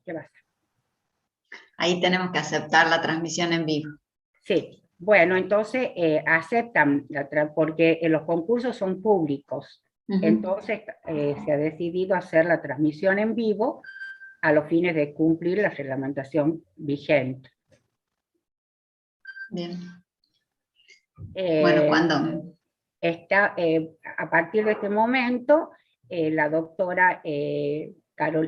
¿Qué pasa? Ahí tenemos que aceptar la transmisión en vivo. Sí, bueno, entonces aceptan, porque los concursos son públicos. Entonces se ha decidido hacer la transmisión en vivo a los fines de cumplir la reglamentación vigente. Bien. Bueno, ¿cuándo? A partir de este momento, la doctora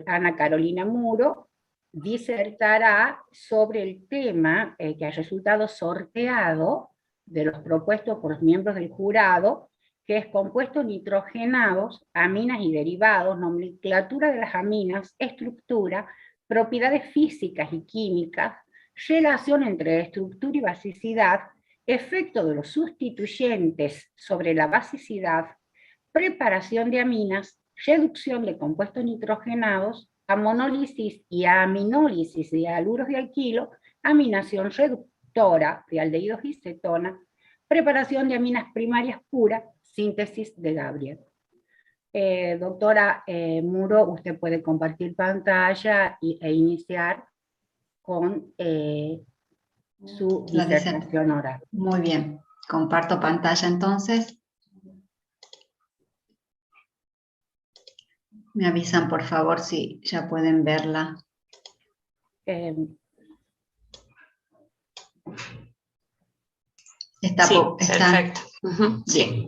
Ana Carolina Muro disertará sobre el tema que ha resultado sorteado de los propuestos por los miembros del jurado, que es compuestos nitrogenados, aminas y derivados, nomenclatura de las aminas, estructura, propiedades físicas y químicas, relación entre estructura y basicidad, efecto de los sustituyentes sobre la basicidad, preparación de aminas, reducción de compuestos nitrogenados, amonólisis y aminólisis de haluros de alquilo, aminación reductora de aldehídos y cetona, preparación de aminas primarias puras, síntesis de Gabriel. Doctora Muro, usted puede compartir pantalla e iniciar con su disertación oral. Muy bien, comparto pantalla entonces. Me avisan por favor si ya pueden verla. Sí, perfecto. Bien.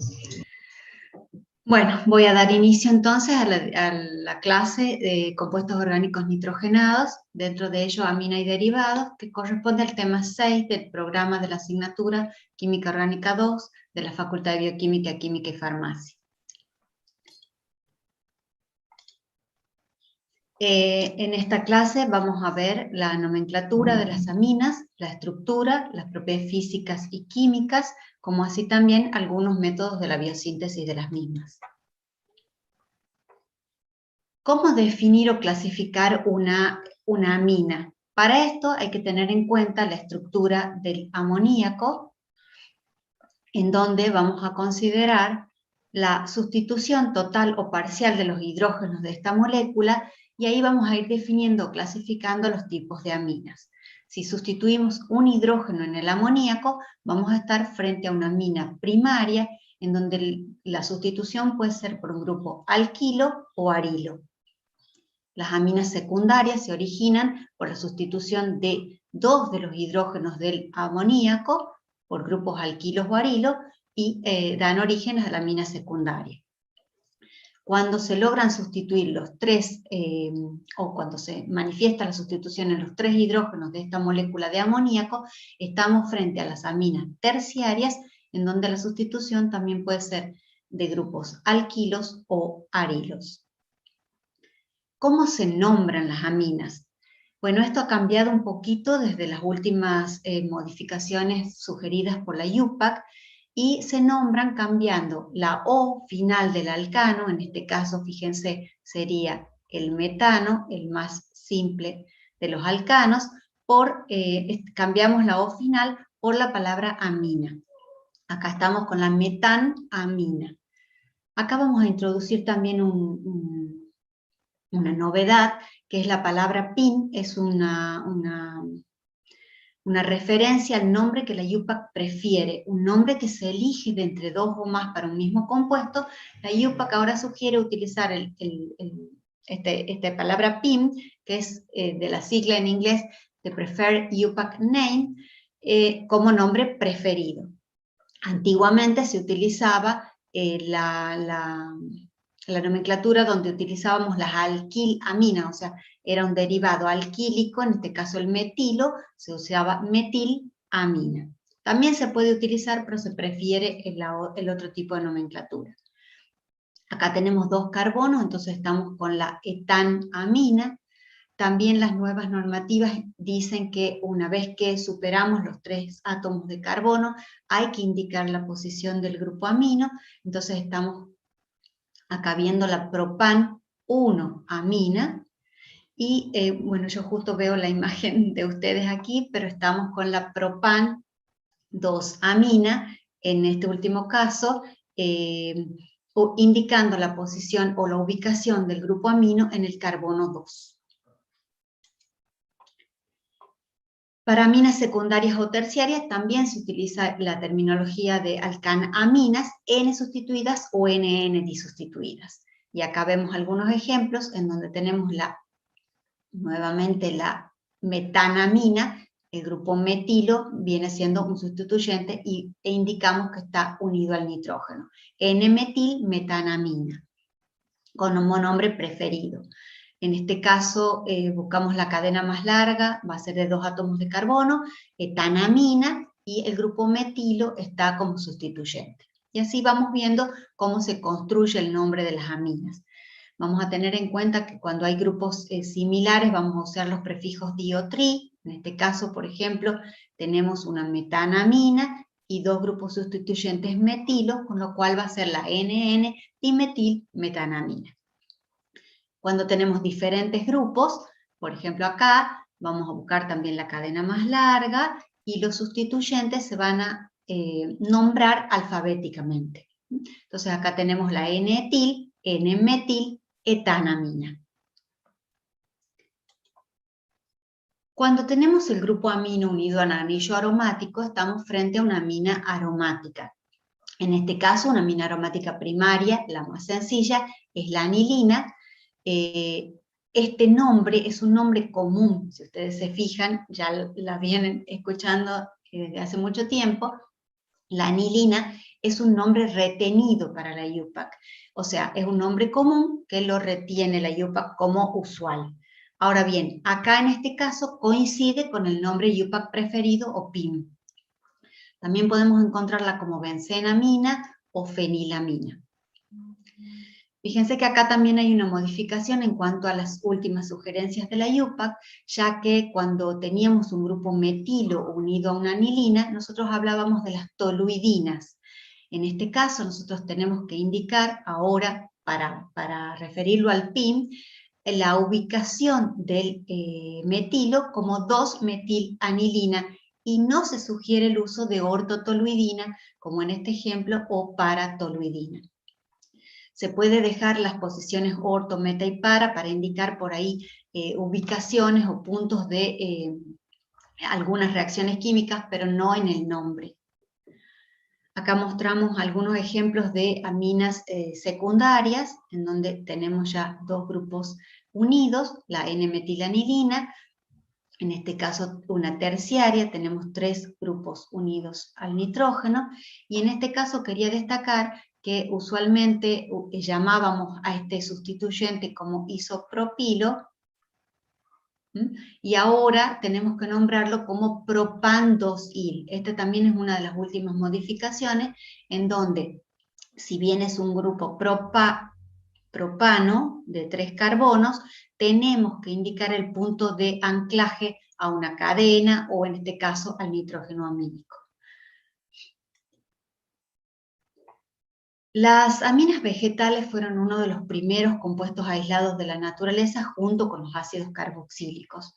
Bueno, voy a dar inicio entonces a la clase de compuestos orgánicos nitrogenados, dentro de ello amina y derivados, que corresponde al tema 6 del programa de la asignatura Química Orgánica 2 de la Facultad de Bioquímica, Química y Farmacia. En esta clase vamos a ver la nomenclatura de las aminas, la estructura, las propiedades físicas y químicas, como así también algunos métodos de la biosíntesis de las mismas. ¿Cómo definir o clasificar una amina? Para esto hay que tener en cuenta la estructura del amoníaco, en donde vamos a considerar la sustitución total o parcial de los hidrógenos de esta molécula, y ahí vamos a ir definiendo o clasificando los tipos de aminas. Si sustituimos un hidrógeno en el amoníaco, vamos a estar frente a una amina primaria, en donde la sustitución puede ser por un grupo alquilo o arilo. Las aminas secundarias se originan por la sustitución de dos de los hidrógenos del amoníaco por grupos alquilos o arilos y dan origen a la amina secundaria. Cuando se logran sustituir los tres, o cuando se manifiesta la sustitución en los tres hidrógenos de esta molécula de amoníaco, estamos frente a las aminas terciarias, en donde la sustitución también puede ser de grupos alquilos o arilos. ¿Cómo se nombran las aminas? Bueno, esto ha cambiado un poquito desde las últimas modificaciones sugeridas por la IUPAC, y se nombran cambiando la O final del alcano, en este caso, fíjense, sería el metano, el más simple de los alcanos, cambiamos la O final por la palabra amina. Acá estamos con la metanamina. Acá vamos a introducir también una novedad, que es la palabra PIN, es una referencia al nombre que la IUPAC prefiere, un nombre que se elige de entre dos o más para un mismo compuesto. La IUPAC ahora sugiere utilizar esta palabra PIN, que es de la sigla en inglés de Preferred IUPAC Name, como nombre preferido. Antiguamente se utilizaba la nomenclatura donde utilizábamos las alquilaminas, o sea, era un derivado alquílico, en este caso el metilo, se usaba metilamina. También se puede utilizar, pero se prefiere el otro tipo de nomenclatura. Acá tenemos dos carbonos, entonces estamos con la etanamina. También las nuevas normativas dicen que una vez que superamos los 3 átomos de carbono, hay que indicar la posición del grupo amino, entonces estamos acá viendo la propan-1-amina, y bueno, yo justo veo la imagen de ustedes aquí, pero estamos con la propan-2-amina, en este último caso, indicando la posición o la ubicación del grupo amino en el carbono 2. Para aminas secundarias o terciarias también se utiliza la terminología de alcanaminas, N sustituidas o NN disustituidas. Y acá vemos algunos ejemplos en donde tenemos nuevamente la metanamina, el grupo metilo viene siendo un sustituyente e indicamos que está unido al nitrógeno. N-metil metanamina, con un monombre preferido. En este caso buscamos la cadena más larga, va a ser de 2 átomos de carbono, etanamina, y el grupo metilo está como sustituyente. Y así vamos viendo cómo se construye el nombre de las aminas. Vamos a tener en cuenta que cuando hay grupos similares vamos a usar los prefijos di o tri. En este caso, por ejemplo, tenemos una metanamina y 2 grupos sustituyentes metilos, con lo cual va a ser la NN dimetil metanamina. Cuando tenemos diferentes grupos, por ejemplo acá, vamos a buscar también la cadena más larga y los sustituyentes se van a nombrar alfabéticamente. Entonces acá tenemos la N-etil, N-metil, etanamina. Cuando tenemos el grupo amino unido a un anillo aromático, estamos frente a una amina aromática. En este caso, una amina aromática primaria, la más sencilla, es la anilina. Este nombre es un nombre común, si ustedes se fijan, ya la vienen escuchando desde hace mucho tiempo. La anilina es un nombre retenido para la IUPAC, o sea, es un nombre común que lo retiene la IUPAC como usual. Ahora bien, acá en este caso coincide con el nombre IUPAC preferido o PIM. También podemos encontrarla como benzenamina o fenilamina. Fíjense que acá también hay una modificación en cuanto a las últimas sugerencias de la IUPAC, ya que cuando teníamos un grupo metilo unido a una anilina, nosotros hablábamos de las toluidinas. En este caso, nosotros tenemos que indicar ahora, para referirlo al PIM, la ubicación del metilo como 2-metilanilina, y no se sugiere el uso de ortotoluidina, como en este ejemplo, o paratoluidina. Se puede dejar las posiciones orto, meta y para indicar por ahí ubicaciones o puntos de algunas reacciones químicas, pero no en el nombre. Acá mostramos algunos ejemplos de aminas secundarias, en donde tenemos ya 2 grupos unidos, la N-metilanilina, en este caso una terciaria, tenemos 3 grupos unidos al nitrógeno, y en este caso quería destacar que usualmente llamábamos a este sustituyente como isopropilo, y ahora tenemos que nombrarlo como propan-2-il. Esta también es una de las últimas modificaciones, en donde, si bien es un grupo propano de 3 carbonos, tenemos que indicar el punto de anclaje a una cadena, o en este caso al nitrógeno amínico. Las aminas vegetales fueron uno de los primeros compuestos aislados de la naturaleza junto con los ácidos carboxílicos.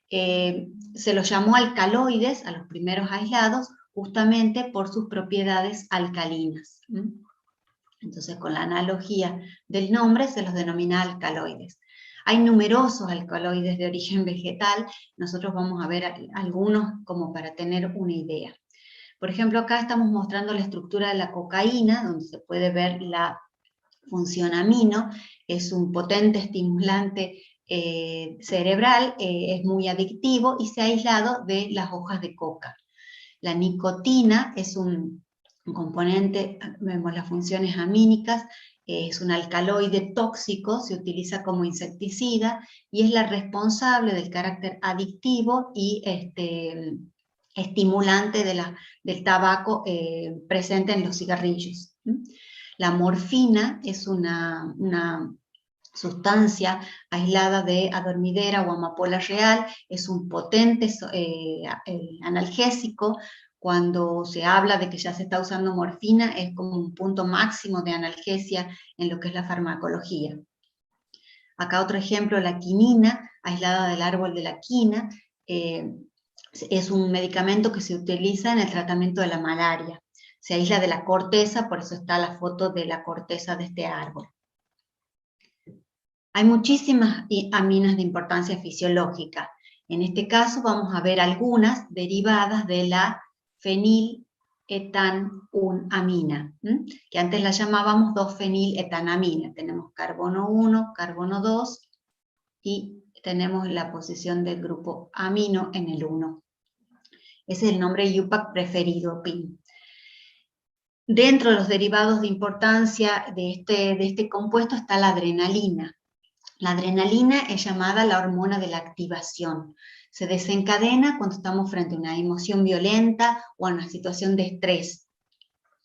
Se los llamó alcaloides a los primeros aislados justamente por sus propiedades alcalinas. Entonces, con la analogía del nombre se los denomina alcaloides. Hay numerosos alcaloides de origen vegetal, nosotros vamos a ver algunos como para tener una idea. Por ejemplo, acá estamos mostrando la estructura de la cocaína, donde se puede ver la función amino. Es un potente estimulante cerebral, es muy adictivo y se ha aislado de las hojas de coca. La nicotina es un componente, vemos las funciones amínicas, es un alcaloide tóxico, se utiliza como insecticida y es la responsable del carácter adictivo y estimulante del tabaco presente en los cigarrillos. La morfina es una sustancia aislada de adormidera o amapola real, es un potente analgésico. Cuando se habla de que ya se está usando morfina, es como un punto máximo de analgesia en lo que es la farmacología. Acá otro ejemplo, la quinina, aislada del árbol de la quina, es un medicamento que se utiliza en el tratamiento de la malaria. Se aísla de la corteza, por eso está la foto de la corteza de este árbol. Hay muchísimas aminas de importancia fisiológica. En este caso vamos a ver algunas derivadas de la feniletanunamina, que antes la llamábamos 2-feniletanamina. Tenemos carbono 1, carbono 2 y tenemos la posición del grupo amino en el 1. Ese es el nombre IUPAC preferido, PIN. Dentro de los derivados de importancia de este compuesto está la adrenalina. La adrenalina es llamada la hormona de la activación. Se desencadena cuando estamos frente a una emoción violenta o a una situación de estrés.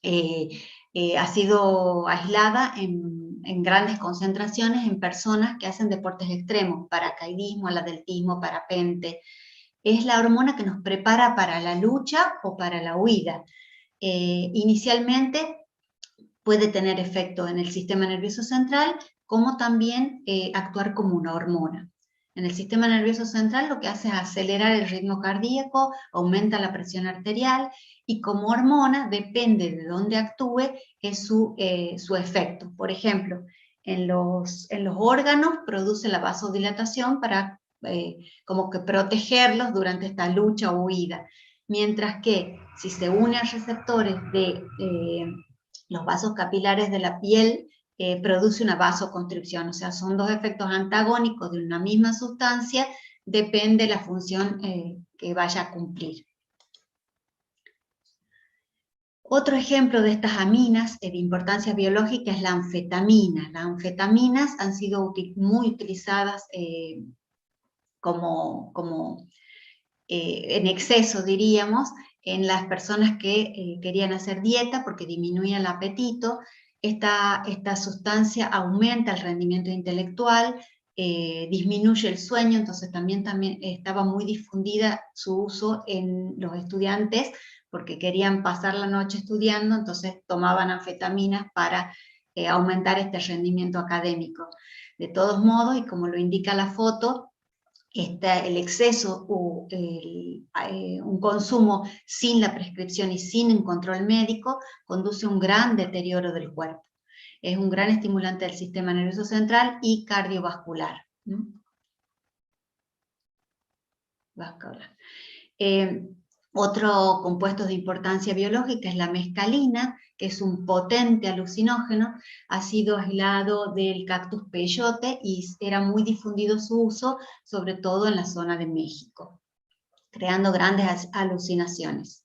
Ha sido aislada en grandes concentraciones en personas que hacen deportes extremos, paracaidismo, atletismo, parapente. Es la hormona que nos prepara para la lucha o para la huida. Inicialmente puede tener efecto en el sistema nervioso central, como también actuar como una hormona. En el sistema nervioso central lo que hace es acelerar el ritmo cardíaco, aumenta la presión arterial, y como hormona, depende de dónde actúe, es su efecto. Por ejemplo, en los órganos produce la vasodilatación para como que protegerlos durante esta lucha o huida, mientras que si se une a receptores de los vasos capilares de la piel, produce una vasoconstricción. O sea, son dos efectos antagónicos de una misma sustancia, depende de la función que vaya a cumplir. Otro ejemplo de estas aminas de importancia biológica es la anfetamina. Las anfetaminas han sido muy utilizadas en exceso, diríamos, en las personas que querían hacer dieta porque disminuía el apetito. Esta sustancia aumenta el rendimiento intelectual, disminuye el sueño, entonces también estaba muy difundida su uso en los estudiantes porque querían pasar la noche estudiando, entonces tomaban anfetaminas para aumentar este rendimiento académico. De todos modos, y como lo indica la foto, el exceso o un consumo sin la prescripción y sin un control médico conduce a un gran deterioro del cuerpo. Es un gran estimulante del sistema nervioso central y cardiovascular. Otro compuesto de importancia biológica es la mescalina, que es un potente alucinógeno. Ha sido aislado del cactus peyote y era muy difundido su uso, sobre todo en la zona de México, creando grandes alucinaciones.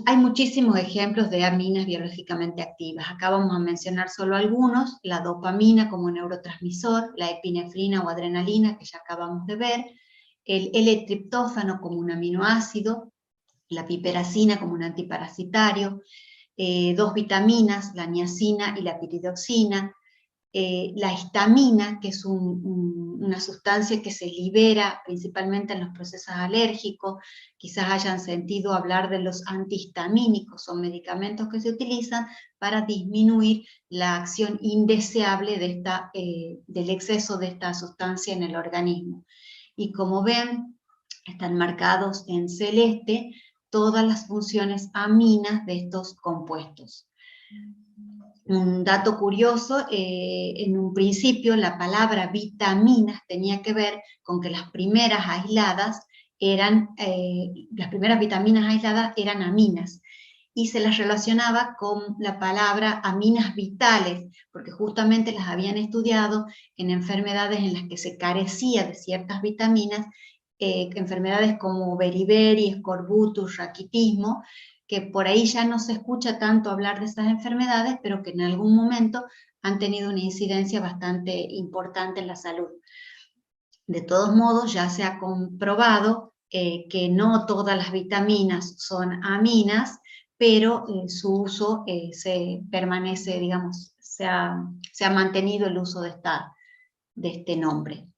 Hay muchísimos ejemplos de aminas biológicamente activas. Acá vamos a mencionar solo algunos: la dopamina como neurotransmisor, la epinefrina o adrenalina, que ya acabamos de ver, el L-triptófano como un aminoácido, la piperacina como un antiparasitario, dos vitaminas, la niacina y la piridoxina, la histamina, que es una sustancia que se libera principalmente en los procesos alérgicos. Quizás hayan sentido hablar de los antihistamínicos, son medicamentos que se utilizan para disminuir la acción indeseable del exceso de esta sustancia en el organismo. Y como ven, están marcados en celeste todas las funciones aminas de estos compuestos. Un dato curioso, en un principio la palabra vitaminas tenía que ver con que las primeras vitaminas aisladas eran aminas, y se las relacionaba con la palabra aminas vitales, porque justamente las habían estudiado en enfermedades en las que se carecía de ciertas vitaminas, enfermedades como beriberi, escorbutus, raquitismo, que por ahí ya no se escucha tanto hablar de estas enfermedades, pero que en algún momento han tenido una incidencia bastante importante en la salud. De todos modos, ya se ha comprobado que no todas las vitaminas son aminas, pero su uso se permanece, digamos, se ha mantenido el uso de este nombre.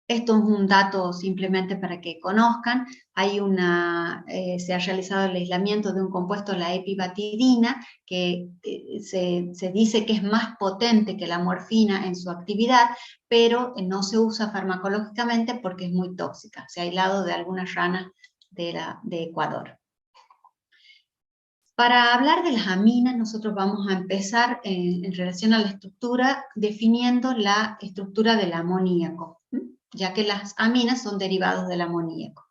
Esto es un dato simplemente para que conozcan. Se ha realizado el aislamiento de un compuesto, la epibatidina, que se dice que es más potente que la morfina en su actividad, pero no se usa farmacológicamente porque es muy tóxica. Se ha aislado de algunas ranas de Ecuador. Para hablar de las aminas, nosotros vamos a empezar en relación a la estructura, definiendo la estructura del amoníaco, ya que las aminas son derivados del amoníaco.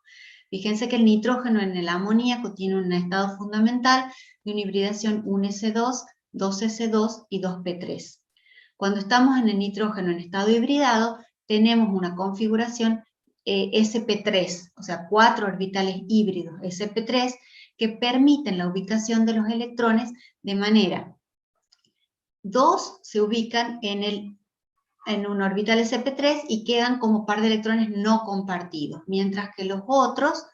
Fíjense que el nitrógeno en el amoníaco tiene un estado fundamental de una hibridación 1s2, 2s2 y 2p3. Cuando estamos en el nitrógeno en estado hibridado, tenemos una configuración sp3, o sea, 4 orbitales híbridos sp3, que permiten la ubicación de los electrones de manera: 2 se ubican en un orbital sp3 y quedan como par de electrones no compartidos, mientras que los otros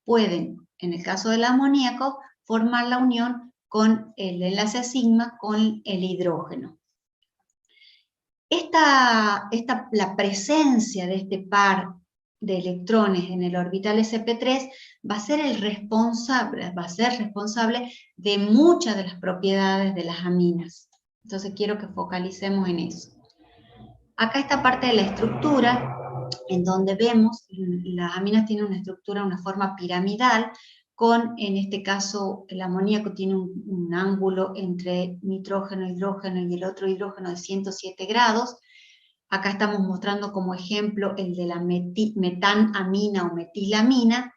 pueden, en el caso del amoníaco, formar la unión con el enlace sigma con el hidrógeno. La presencia de este par de electrones en el orbital sp3 va a ser responsable de muchas de las propiedades de las aminas. Entonces quiero que focalicemos en eso. Acá esta parte de la estructura, en donde vemos, las aminas tienen una estructura, una forma piramidal, con, en este caso, el amoníaco tiene un ángulo entre nitrógeno, hidrógeno y el otro hidrógeno de 107 grados. Acá estamos mostrando como ejemplo el de la metanamina o metilamina,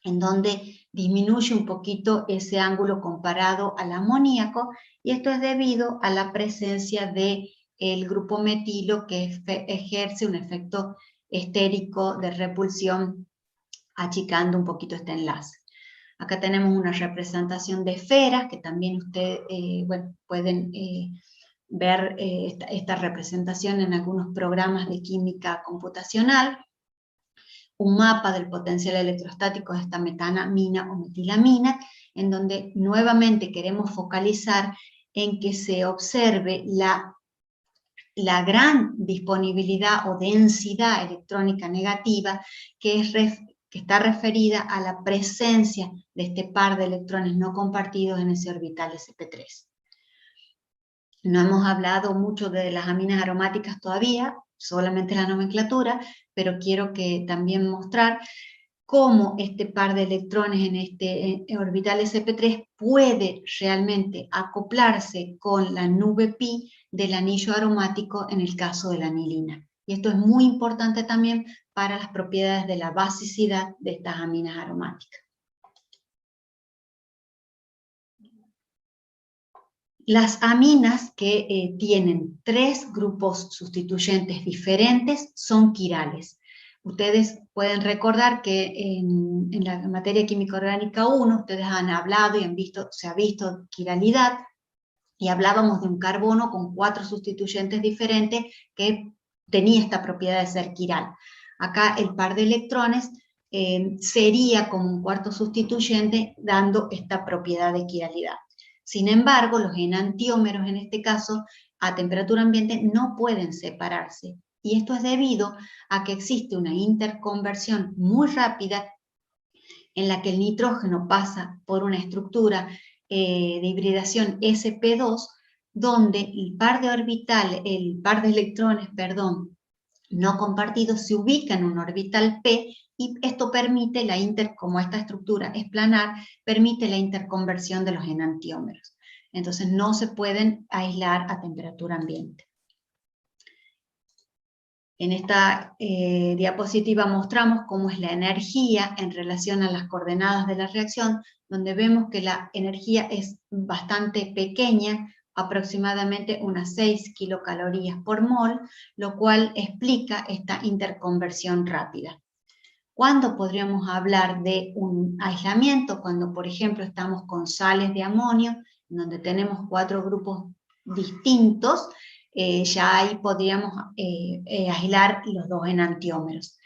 en donde disminuye un poquito ese ángulo comparado al amoníaco, y esto es debido a la presencia del grupo metilo, que ejerce un efecto estérico de repulsión, achicando un poquito este enlace. Acá tenemos una representación de esferas, que también ustedes pueden ver esta representación en algunos programas de química computacional. Un mapa del potencial electrostático de esta metanamina o metilamina, en donde nuevamente queremos focalizar en que se observe la gran disponibilidad o densidad electrónica negativa que está referida a la presencia de este par de electrones no compartidos en ese orbital sp3. No hemos hablado mucho de las aminas aromáticas todavía, solamente la nomenclatura, pero quiero también mostrar cómo este par de electrones en este orbital sp3 puede realmente acoplarse con la nube pi del anillo aromático en el caso de la anilina. Y esto es muy importante también para las propiedades de la basicidad de estas aminas aromáticas. Las aminas que tienen 3 grupos sustituyentes diferentes son quirales. Ustedes pueden recordar que en la materia química orgánica 1, ustedes han hablado y se ha visto quiralidad, y hablábamos de un carbono con 4 sustituyentes diferentes que tenía esta propiedad de ser quiral. Acá el par de electrones sería como un cuarto sustituyente, dando esta propiedad de quiralidad. Sin embargo, los enantiómeros, en este caso, a temperatura ambiente, no pueden separarse. Y esto es debido a que existe una interconversión muy rápida en la que el nitrógeno pasa por una estructura de hibridación sp2, donde el par de electrones, no compartidos se ubica en un orbital p, y esto permite como esta estructura es planar, permite la interconversión de los enantiómeros. Entonces no se pueden aislar a temperatura ambiente. En esta diapositiva mostramos cómo es la energía en relación a las coordenadas de la reacción, donde vemos que la energía es bastante pequeña, aproximadamente unas 6 kilocalorías por mol, lo cual explica esta interconversión rápida. ¿Cuándo podríamos hablar de un aislamiento? Cuando, por ejemplo, estamos con sales de amonio, donde tenemos 4 grupos distintos, ya ahí podríamos aislar los 2 enantiómeros.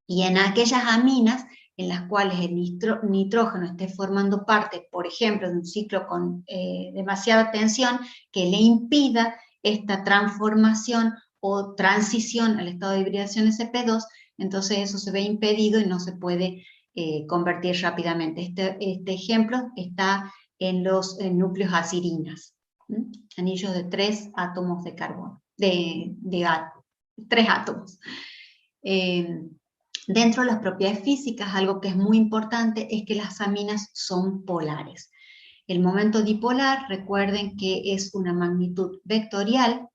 Y en aquellas aminas en las cuales el nitrógeno esté formando parte, por ejemplo, de un ciclo con demasiada tensión, que le impida esta transformación o transición al estado de hibridación sp2, entonces eso se ve impedido y no se puede convertir rápidamente. Este ejemplo está en los núcleos acirinas, anillos de 3 átomos de carbono, de 3 átomos. Dentro de las propiedades físicas, algo que es muy importante es que las aminas son polares. El momento dipolar, recuerden que es una magnitud vectorial,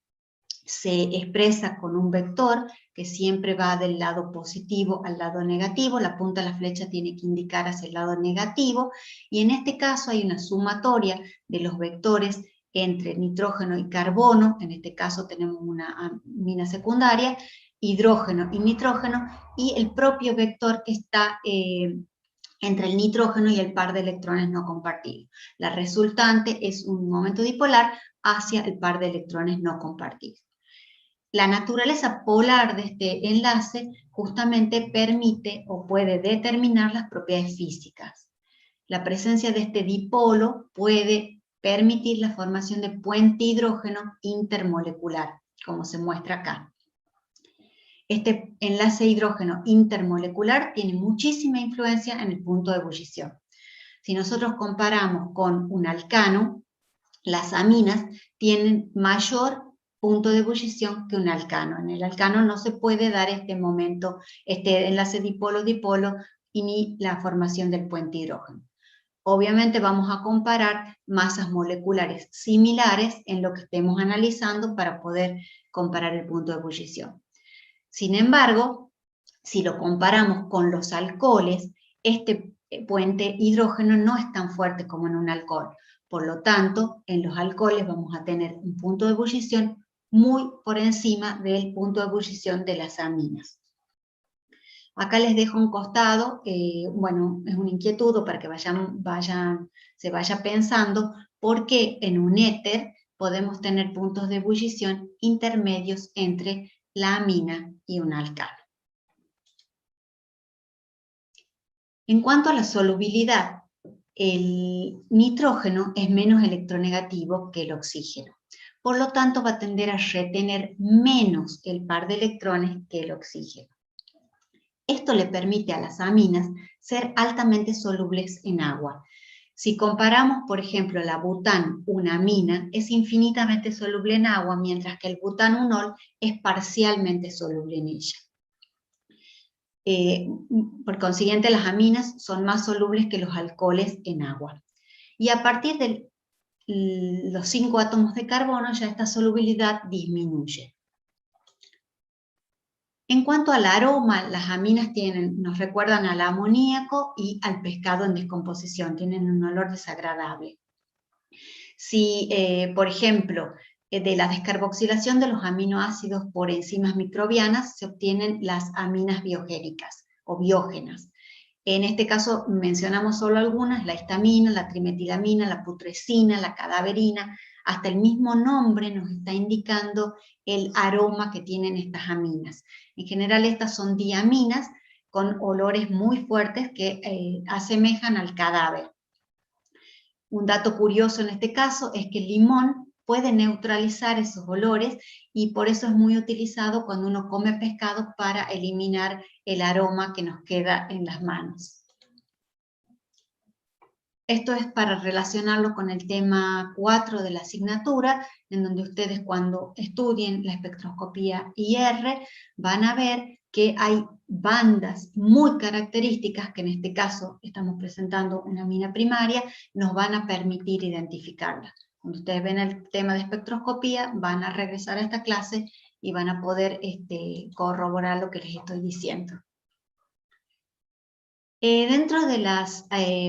se expresa con un vector que siempre va del lado positivo al lado negativo, la punta de la flecha tiene que indicar hacia el lado negativo, y en este caso hay una sumatoria de los vectores entre nitrógeno y carbono, en este caso tenemos una amina secundaria, hidrógeno y nitrógeno, y el propio vector que está entre el nitrógeno y el par de electrones no compartidos. La resultante es un momento dipolar hacia el par de electrones no compartidos. La naturaleza polar de este enlace justamente permite o puede determinar las propiedades físicas. La presencia de este dipolo puede permitir la formación de puente hidrógeno intermolecular, como se muestra acá. Este enlace hidrógeno intermolecular tiene muchísima influencia en el punto de ebullición. Si nosotros comparamos con un alcano, las aminas tienen mayor punto de ebullición que un alcano. En el alcano no se puede dar este momento, este enlace dipolo-dipolo y ni la formación del puente hidrógeno. Obviamente vamos a comparar masas moleculares similares en lo que estemos analizando para poder comparar el punto de ebullición. Sin embargo, si lo comparamos con los alcoholes, este puente hidrógeno no es tan fuerte como en un alcohol. Por lo tanto, en los alcoholes vamos a tener un punto de ebullición muy por encima del punto de ebullición de las aminas. Acá les dejo un costado, bueno, es una inquietud para que se vaya pensando por qué en un éter podemos tener puntos de ebullición intermedios entre la amina y un alcano. En cuanto a la solubilidad, el nitrógeno es menos electronegativo que el oxígeno. Por lo tanto, va a tender a retener menos el par de electrones que el oxígeno. Esto le permite a las aminas ser altamente solubles en agua. Si comparamos, por ejemplo, la bután, una amina, es infinitamente soluble en agua, mientras que el butanol es parcialmente soluble en ella. Por consiguiente, las aminas son más solubles que los alcoholes en agua. Y a partir de los 5 átomos de carbono, ya esta solubilidad disminuye. En cuanto al aroma, las aminas nos recuerdan al amoníaco y al pescado en descomposición, tienen un olor desagradable. Si, por ejemplo, de la descarboxilación de los aminoácidos por enzimas microbianas se obtienen las aminas biogénicas o biógenas. En este caso mencionamos solo algunas: la histamina, la trimetilamina, la putrescina, la cadaverina. Hasta el mismo nombre nos está indicando el aroma que tienen estas aminas. En general estas son diaminas con olores muy fuertes que asemejan al cadáver. Un dato curioso en este caso es que el limón puede neutralizar esos olores y por eso es muy utilizado cuando uno come pescado para eliminar el aroma que nos queda en las manos. Esto es para relacionarlo con el tema 4 de la asignatura, en donde ustedes cuando estudien la espectroscopía IR van a ver que hay bandas muy características, que en este caso estamos presentando una amina primaria, nos van a permitir identificarla. Cuando ustedes ven el tema de espectroscopía, van a regresar a esta clase y van a poder corroborar lo que les estoy diciendo. Dentro de las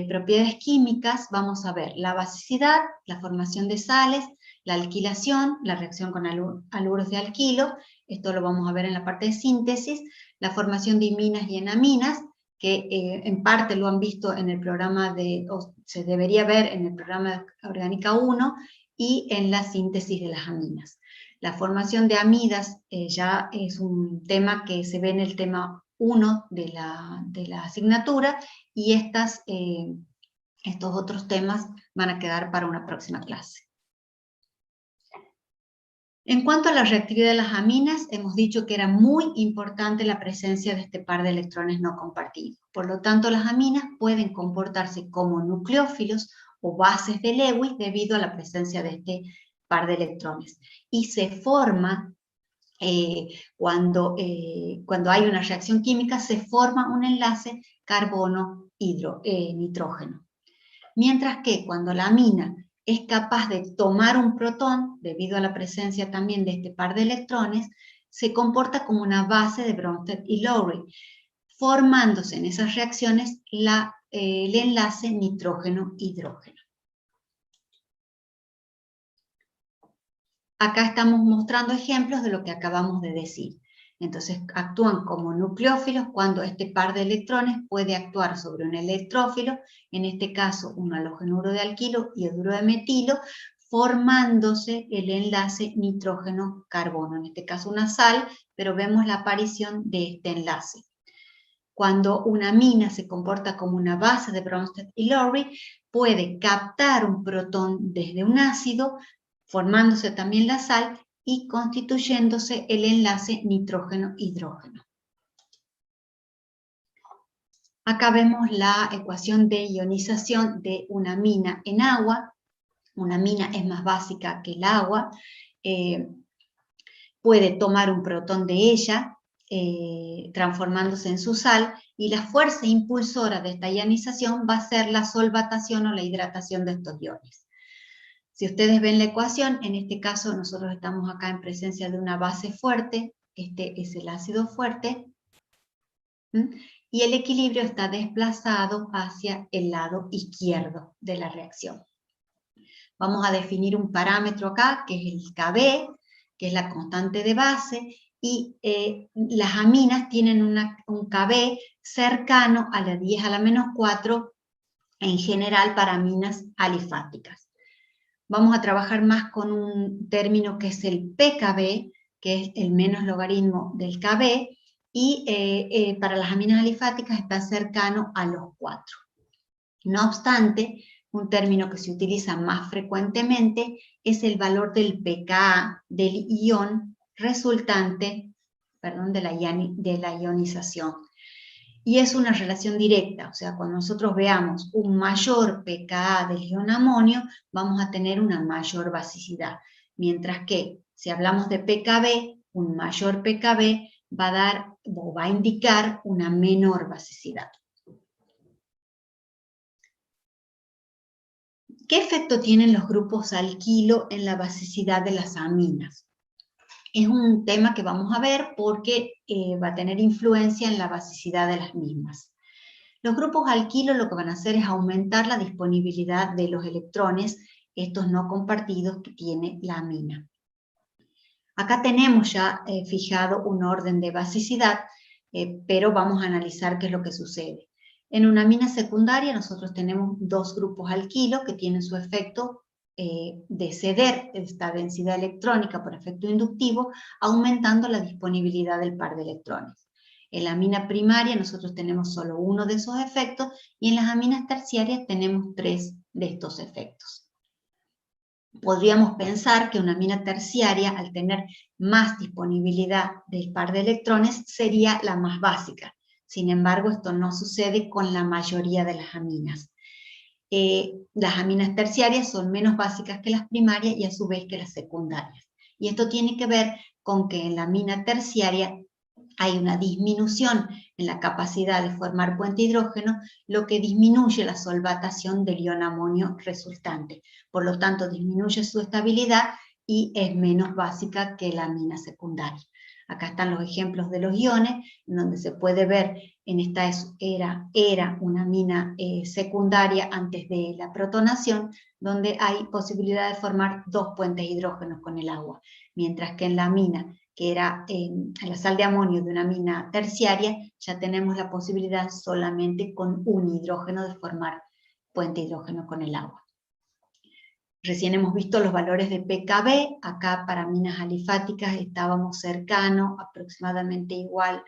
propiedades químicas vamos a ver la basicidad, la formación de sales, la alquilación, la reacción con haluros de alquilo, esto lo vamos a ver en la parte de síntesis, la formación de iminas y enaminas, que en parte lo han visto en el programa o se debería ver en el programa de Orgánica 1 y en la síntesis de las aminas. La formación de amidas ya es un tema que se ve en el tema 1 de la asignatura, y estos otros temas van a quedar para una próxima clase. En cuanto a la reactividad de las aminas, hemos dicho que era muy importante la presencia de este par de electrones no compartidos. Por lo tanto, las aminas pueden comportarse como nucleófilos o bases de Lewis debido a la presencia de este par de electrones. Y se forma, cuando hay una reacción química, se forma un enlace carbono-nitrógeno. Mientras que cuando la amina es capaz de tomar un protón, debido a la presencia también de este par de electrones, se comporta como una base de Bronsted y Lowry, formándose en esas reacciones el enlace nitrógeno-hidrógeno. Acá estamos mostrando ejemplos de lo que acabamos de decir. Entonces actúan como nucleófilos cuando este par de electrones puede actuar sobre un electrófilo, en este caso un halogenuro de alquilo y hidruro de metilo, formándose el enlace nitrógeno-carbono, en este caso una sal, pero vemos la aparición de este enlace. Cuando una amina se comporta como una base de Bronsted y Lowry, puede captar un protón desde un ácido, formándose también la sal y constituyéndose el enlace nitrógeno-hidrógeno. Acá vemos la ecuación de ionización de una amina en agua. Una amina es más básica que el agua, puede tomar un protón de ella, transformándose en su sal, y la fuerza impulsora de esta ionización va a ser la solvatación o la hidratación de estos iones. Si ustedes ven la ecuación, en este caso nosotros estamos acá en presencia de una base fuerte, este es el ácido fuerte, y el equilibrio está desplazado hacia el lado izquierdo de la reacción. Vamos a definir un parámetro acá, que es el Kb, que es la constante de base, y las aminas tienen un Kb cercano a la 10 a la menos 4, en general para aminas alifáticas. Vamos a trabajar más con un término que es el pKb, que es el menos logaritmo del Kb, y para las aminas alifáticas está cercano a los 4. No obstante, un término que se utiliza más frecuentemente es el valor del pKa del ion resultante, de la ionización. Y es una relación directa, o sea, cuando nosotros veamos un mayor pKa del ion amonio, vamos a tener una mayor basicidad. Mientras que, si hablamos de pKb, un mayor pKb va a dar o va a indicar una menor basicidad. ¿Qué efecto tienen los grupos alquilo en la basicidad de las aminas? Es un tema que vamos a ver porque va a tener influencia en la basicidad de las mismas. Los grupos alquilo lo que van a hacer es aumentar la disponibilidad de los electrones, estos no compartidos que tiene la amina. Acá tenemos ya fijado un orden de basicidad, pero vamos a analizar qué es lo que sucede. En una amina secundaria nosotros tenemos dos grupos alquilo que tienen su efecto de ceder esta densidad electrónica por efecto inductivo, aumentando la disponibilidad del par de electrones. En la amina primaria nosotros tenemos solo uno de esos efectos y en las aminas terciarias tenemos 3 de estos efectos. Podríamos pensar que una amina terciaria, al tener más disponibilidad del par de electrones, sería la más básica. Sin embargo, esto no sucede con la mayoría de las aminas. Las aminas terciarias son menos básicas que las primarias y a su vez que las secundarias. Y esto tiene que ver con que en la amina terciaria hay una disminución en la capacidad de formar puente hidrógeno, lo que disminuye la solvatación del ion amonio resultante. Por lo tanto, disminuye su estabilidad y es menos básica que la amina secundaria. Acá están los ejemplos de los iones, en donde se puede ver, en esta era una amina secundaria antes de la protonación, donde hay posibilidad de formar 2 puentes hidrógenos con el agua, mientras que en la amina, que era la sal de amonio de una amina terciaria, ya tenemos la posibilidad solamente con un hidrógeno de formar puente hidrógeno con el agua. Recién hemos visto los valores de pKb, acá para aminas alifáticas estábamos cercanos, aproximadamente igual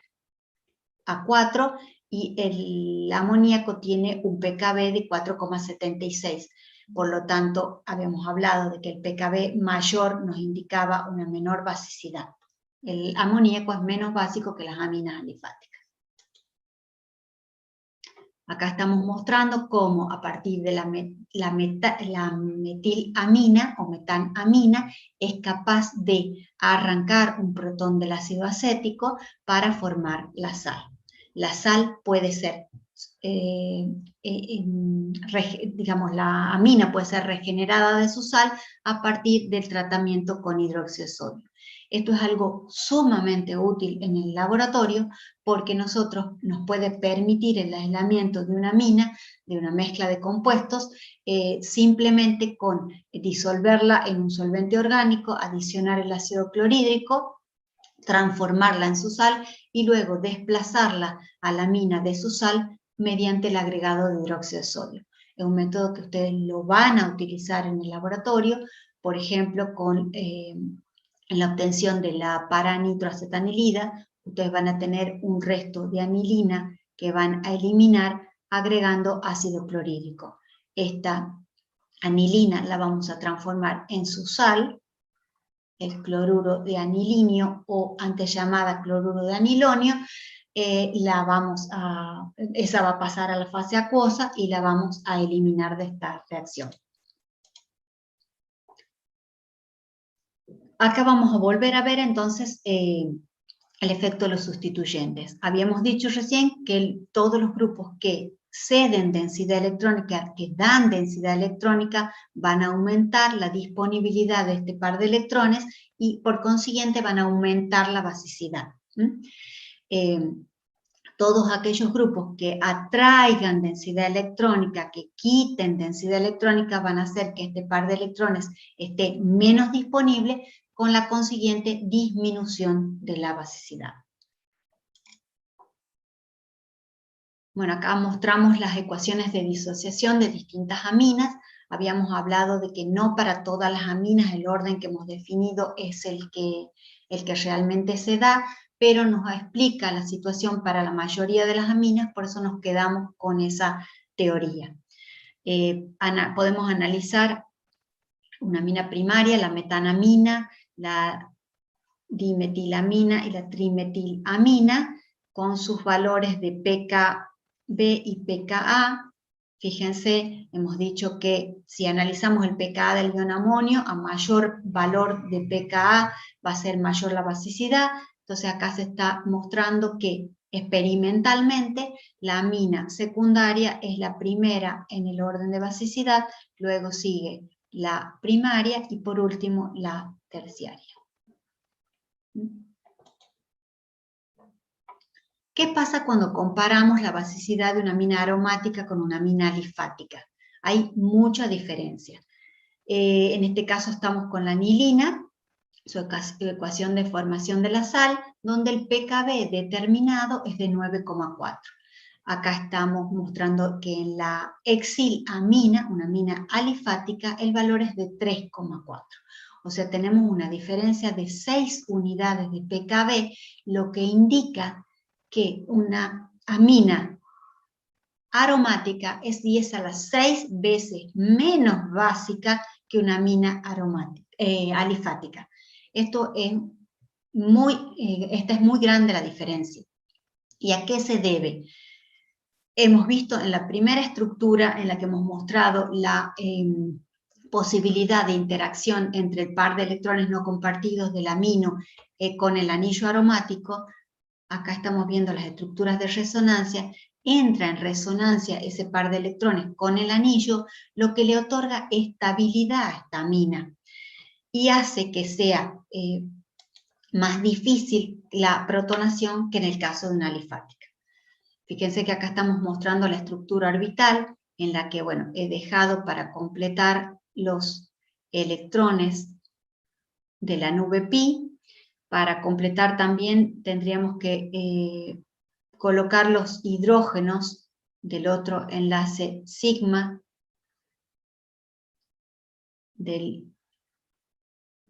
a 4, y el amoníaco tiene un pKb de 4,76. Por lo tanto, habíamos hablado de que el pKb mayor nos indicaba una menor basicidad. El amoníaco es menos básico que las aminas alifáticas. Acá estamos mostrando cómo a partir de la metilamina o metanamina es capaz de arrancar un protón del ácido acético para formar la sal. La sal puede ser digamos, la amina puede ser regenerada de su sal a partir del tratamiento con hidróxido de sodio. Esto es algo sumamente útil en el laboratorio porque nos puede permitir el aislamiento de una amina, de una mezcla de compuestos, simplemente con disolverla en un solvente orgánico, adicionar el ácido clorhídrico, transformarla en su sal y luego desplazarla a la amina de su sal mediante el agregado de hidróxido de sodio. Es un método que ustedes lo van a utilizar en el laboratorio, por ejemplo, con la obtención de la paranitroacetanilida. Ustedes van a tener un resto de anilina que van a eliminar agregando ácido clorhídrico. Esta anilina la vamos a transformar en su sal, el cloruro de anilinio o antes llamada cloruro de anilonio. Esa va a pasar a la fase acuosa y la vamos a eliminar de esta reacción. Acá vamos a volver a ver entonces el efecto de los sustituyentes. Habíamos dicho recién que todos los grupos que ceden densidad electrónica, que dan densidad electrónica, van a aumentar la disponibilidad de este par de electrones y por consiguiente van a aumentar la basicidad. Todos aquellos grupos que atraigan densidad electrónica, que quiten densidad electrónica, van a hacer que este par de electrones esté menos disponible, con la consiguiente disminución de la basicidad. Bueno, acá mostramos las ecuaciones de disociación de distintas aminas. Habíamos hablado de que no para todas las aminas el orden que hemos definido es el que realmente se da, pero nos explica la situación para la mayoría de las aminas, por eso nos quedamos con esa teoría. Podemos analizar una amina primaria, la metanamina, la dimetilamina y la trimetilamina, con sus valores de pKb y pKa. Fíjense, hemos dicho que si analizamos el pKa del ion amonio, a mayor valor de pKa va a ser mayor la basicidad. Entonces acá se está mostrando que experimentalmente la amina secundaria es la primera en el orden de basicidad, luego sigue la primaria y por último la terciaria. ¿Qué pasa cuando comparamos la basicidad de una amina aromática con una amina alifática? Hay mucha diferencia. En este caso estamos con la anilina, su ecuación de formación de la sal, donde el pKb determinado es de 9,4. Acá estamos mostrando que en la exilamina, una amina alifática, el valor es de 3,4. O sea, tenemos una diferencia de 6 unidades de pKb, lo que indica que una amina aromática es 10 a las 6 veces menos básica que una amina alifática. Esta es muy grande la diferencia. ¿Y a qué se debe? Hemos visto en la primera estructura en la que hemos mostrado la posibilidad de interacción entre el par de electrones no compartidos del amino con el anillo aromático. Acá estamos viendo las estructuras de resonancia. Entra en resonancia ese par de electrones con el anillo, lo que le otorga estabilidad a esta amina y hace que sea más difícil la protonación que en el caso de una alifática. Fíjense que acá estamos mostrando la estructura orbital en la que, bueno, he dejado para completar los electrones de la nube pi. Para completar también tendríamos que colocar los hidrógenos del otro enlace sigma de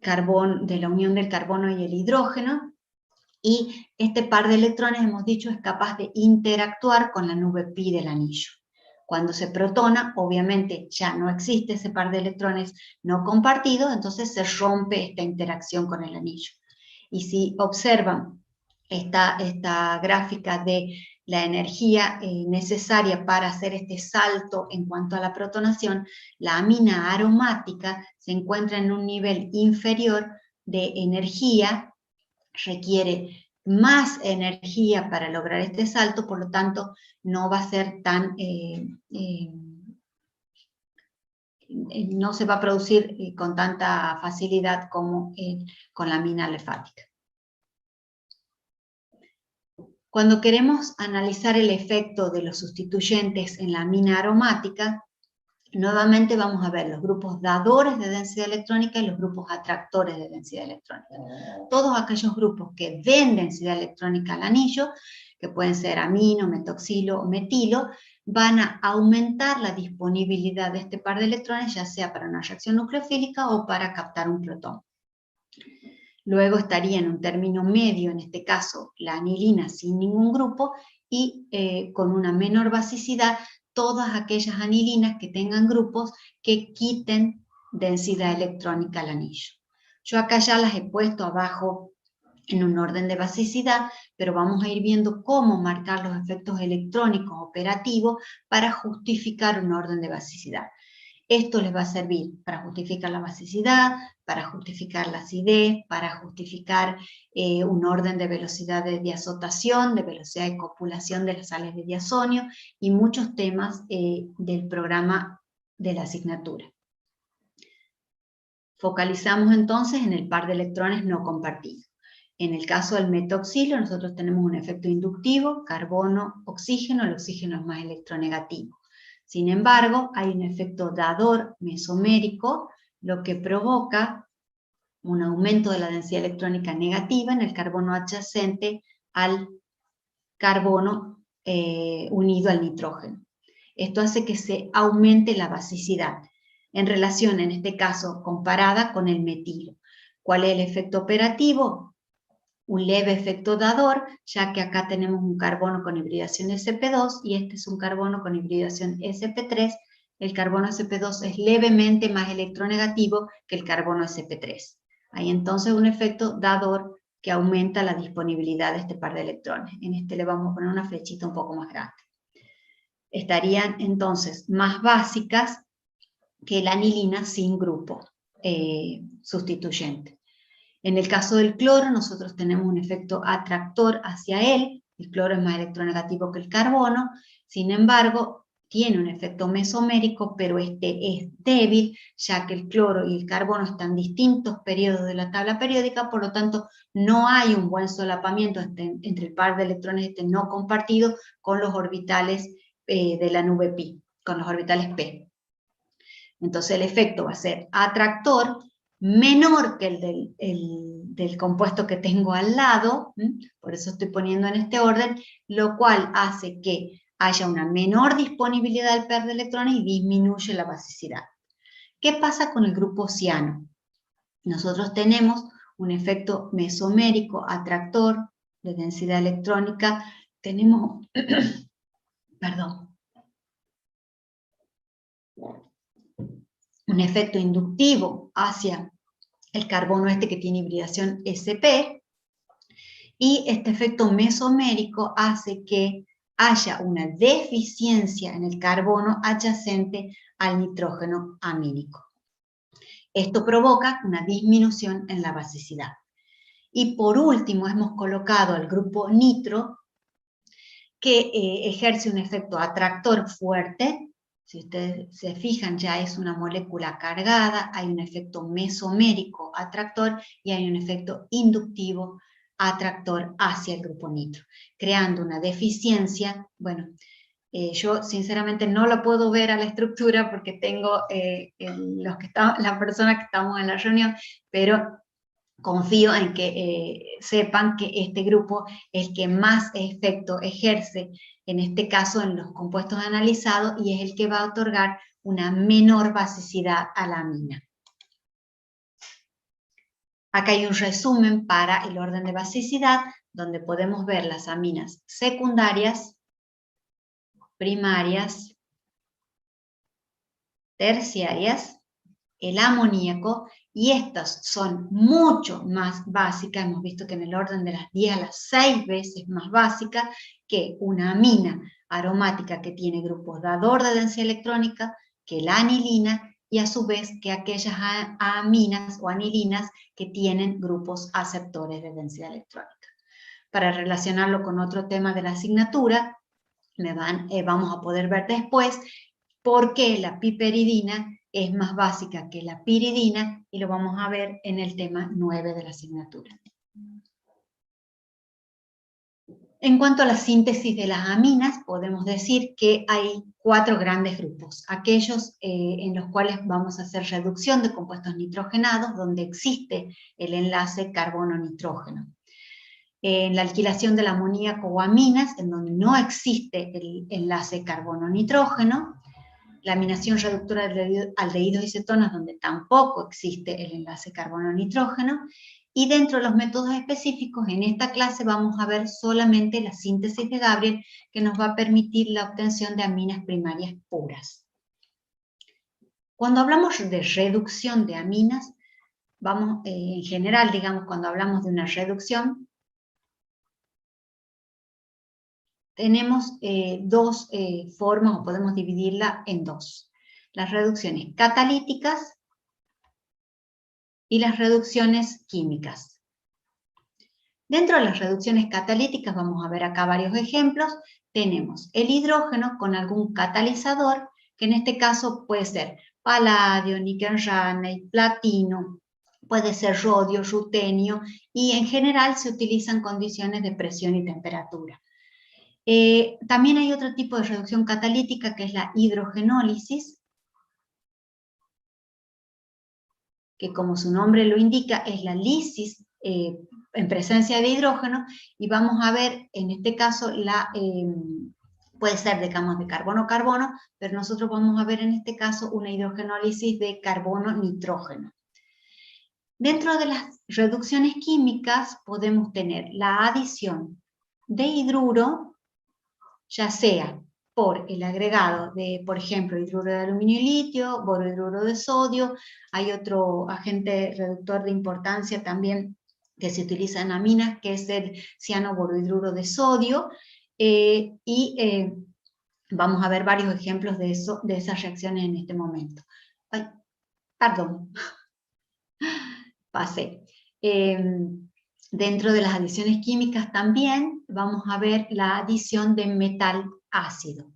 la unión del carbono y el hidrógeno, y este par de electrones, hemos dicho, es capaz de interactuar con la nube pi del anillo. Cuando se protona, obviamente ya no existe ese par de electrones no compartidos, entonces se rompe esta interacción con el anillo. Y si observan esta gráfica de la energía necesaria para hacer este salto en cuanto a la protonación, la amina aromática se encuentra en un nivel inferior de energía, requiere más energía para lograr este salto, por lo tanto no va a ser tan, no se va a producir con tanta facilidad como con la amina alifática. Cuando queremos analizar el efecto de los sustituyentes en la amina aromática, nuevamente vamos a ver los grupos dadores de densidad electrónica y los grupos atractores de densidad electrónica. Todos aquellos grupos que den densidad electrónica al anillo, que pueden ser amino, metoxilo o metilo, van a aumentar la disponibilidad de este par de electrones, ya sea para una reacción nucleofílica o para captar un protón. Luego estaría en un término medio, en este caso la anilina sin ningún grupo, y con una menor basicidad, todas aquellas anilinas que tengan grupos que quiten densidad electrónica al anillo. Yo acá ya las he puesto abajo en un orden de basicidad, pero vamos a ir viendo cómo marcar los efectos electrónicos operativos para justificar un orden de basicidad. Esto les va a servir para justificar la basicidad, para justificar la acidez, para justificar un orden de velocidad de diazotación, de velocidad de copulación de las sales de diazonio y muchos temas del programa de la asignatura. Focalizamos entonces en el par de electrones no compartidos. En el caso del metoxilo nosotros tenemos un efecto inductivo, carbono-oxígeno, el oxígeno es más electronegativo. Sin embargo, hay un efecto dador mesomérico, lo que provoca un aumento de la densidad electrónica negativa en el carbono adyacente al carbono unido al nitrógeno. Esto hace que se aumente la basicidad, en relación, en este caso, comparada con el metilo. ¿Cuál es el efecto operativo? Un leve efecto dador, ya que acá tenemos un carbono con hibridación sp2 y este es un carbono con hibridación sp3. El carbono sp2 es levemente más electronegativo que el carbono sp3. Hay entonces un efecto dador que aumenta la disponibilidad de este par de electrones. En este le vamos a poner una flechita un poco más grande. Estarían entonces más básicas que la anilina sin grupo sustituyente. En el caso del cloro, nosotros tenemos un efecto atractor hacia él. El cloro es más electronegativo que el carbono. Sin embargo, tiene un efecto mesomérico, pero este es débil, ya que el cloro y el carbono están en distintos periodos de la tabla periódica, por lo tanto, no hay un buen solapamiento entre el par de electrones no compartido con los orbitales de la nube pi, con los orbitales p. Entonces, el efecto va a ser atractor, menor que el del compuesto que tengo al lado, por eso estoy poniendo en este orden, lo cual hace que haya una menor disponibilidad del par de electrones y disminuye la basicidad. ¿Qué pasa con el grupo ciano? Nosotros tenemos un efecto mesomérico atractor de densidad electrónica, tenemos, perdón, un efecto inductivo hacia el carbono que tiene hibridación sp, y este efecto mesomérico hace que haya una deficiencia en el carbono adyacente al nitrógeno amínico. Esto provoca una disminución en la basicidad. Y por último hemos colocado al grupo nitro, que ejerce un efecto atractor fuerte. Si ustedes se fijan, ya es una molécula cargada, hay un efecto mesomérico atractor y hay un efecto inductivo atractor hacia el grupo nitro, creando una deficiencia. Bueno, yo sinceramente no lo puedo ver a la estructura porque tengo la persona que estamos en la reunión, pero confío en que sepan que este grupo es el que más efecto ejerce, en este caso en los compuestos analizados, y es el que va a otorgar una menor basicidad a la amina. Acá hay un resumen para el orden de basicidad, donde podemos ver las aminas secundarias, primarias, terciarias, el amoníaco, y estas son mucho más básicas. Hemos visto que en el orden de las 10 a las 6 veces más básica que una amina aromática que tiene grupos dador de densidad electrónica, que la anilina, y a su vez que aquellas aminas o anilinas que tienen grupos aceptores de densidad electrónica. Para relacionarlo con otro tema de la asignatura, vamos a poder ver después por qué la piperidina es más básica que la piridina, y lo vamos a ver en el tema 9 de la asignatura. En cuanto a la síntesis de las aminas, podemos decir que hay 4 grandes grupos. Aquellos en los cuales vamos a hacer reducción de compuestos nitrogenados, donde existe el enlace carbono-nitrógeno. En la alquilación del amoníaco o aminas, en donde no existe el enlace carbono-nitrógeno. La aminación reductora de aldehídos y cetonas, donde tampoco existe el enlace carbono-nitrógeno. Y dentro de los métodos específicos, en esta clase vamos a ver solamente la síntesis de Gabriel, que nos va a permitir la obtención de aminas primarias puras. Cuando hablamos de reducción de aminas, en general, digamos, cuando hablamos de una reducción, tenemos dos formas, o podemos dividirla en dos. Las reducciones catalíticas y las reducciones químicas. Dentro de las reducciones catalíticas, vamos a ver acá varios ejemplos. Tenemos el hidrógeno con algún catalizador, que en este caso puede ser paladio, níquel raney, platino, puede ser rodio, rutenio, y en general se utilizan condiciones de presión y temperatura. También hay otro tipo de reducción catalítica, que es la hidrogenólisis, que como su nombre lo indica, es la lisis en presencia de hidrógeno, y vamos a ver, en este caso, puede ser, digamos, de carbono-carbono, pero nosotros vamos a ver en este caso una hidrogenólisis de carbono-nitrógeno. Dentro de las reducciones químicas podemos tener la adición de hidruro, ya sea por el agregado de, por ejemplo, hidruro de aluminio y litio, borohidruro de sodio. Hay otro agente reductor de importancia también que se utiliza en aminas, que es el cianoborohidruro de sodio, vamos a ver varios ejemplos de esas reacciones en este momento. Ay, perdón, pasé. Dentro de las adiciones químicas también vamos a ver la adición de metal ácido.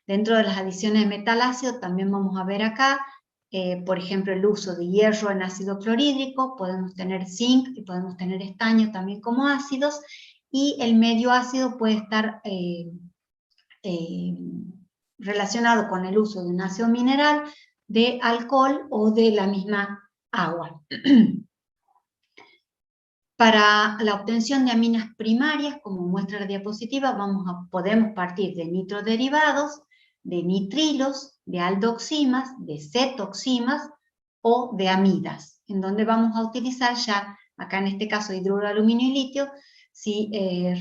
Dentro de las adiciones de metal ácido también vamos a ver acá, por ejemplo, el uso de hierro en ácido clorhídrico. Podemos tener zinc y podemos tener estaño también como ácidos, y el medio ácido puede estar relacionado con el uso de un ácido mineral, de alcohol o de la misma agua. Para la obtención de aminas primarias, como muestra la diapositiva, podemos partir de nitroderivados, de nitrilos, de aldoximas, de cetoximas o de amidas, en donde vamos a utilizar ya, acá en este caso, hidruro de aluminio y litio. Si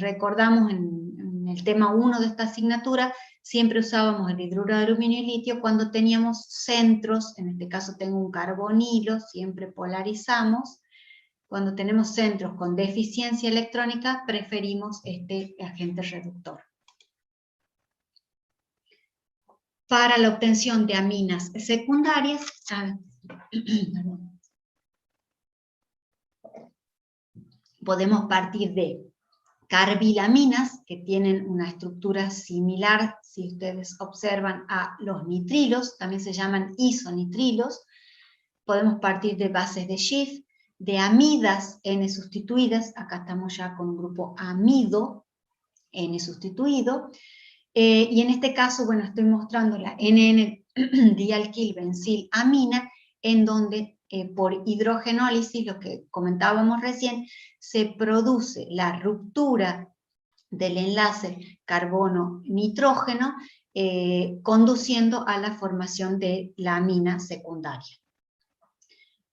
recordamos en el tema 1 de esta asignatura, siempre usábamos el hidruro de aluminio y litio cuando teníamos centros, en este caso tengo un carbonilo, siempre polarizamos. Cuando tenemos centros con deficiencia electrónica, preferimos este agente reductor. Para la obtención de aminas secundarias, podemos partir de carbilaminas, que tienen una estructura similar, si ustedes observan, a los nitrilos, también se llaman isonitrilos. Podemos partir de bases de Schiff, de amidas N sustituidas, acá estamos ya con un grupo amido N sustituido, y en este caso, bueno, estoy mostrando la NN-dialquilbenzilamina, en donde por hidrogenólisis, lo que comentábamos recién, se produce la ruptura del enlace carbono-nitrógeno, conduciendo a la formación de la amina secundaria.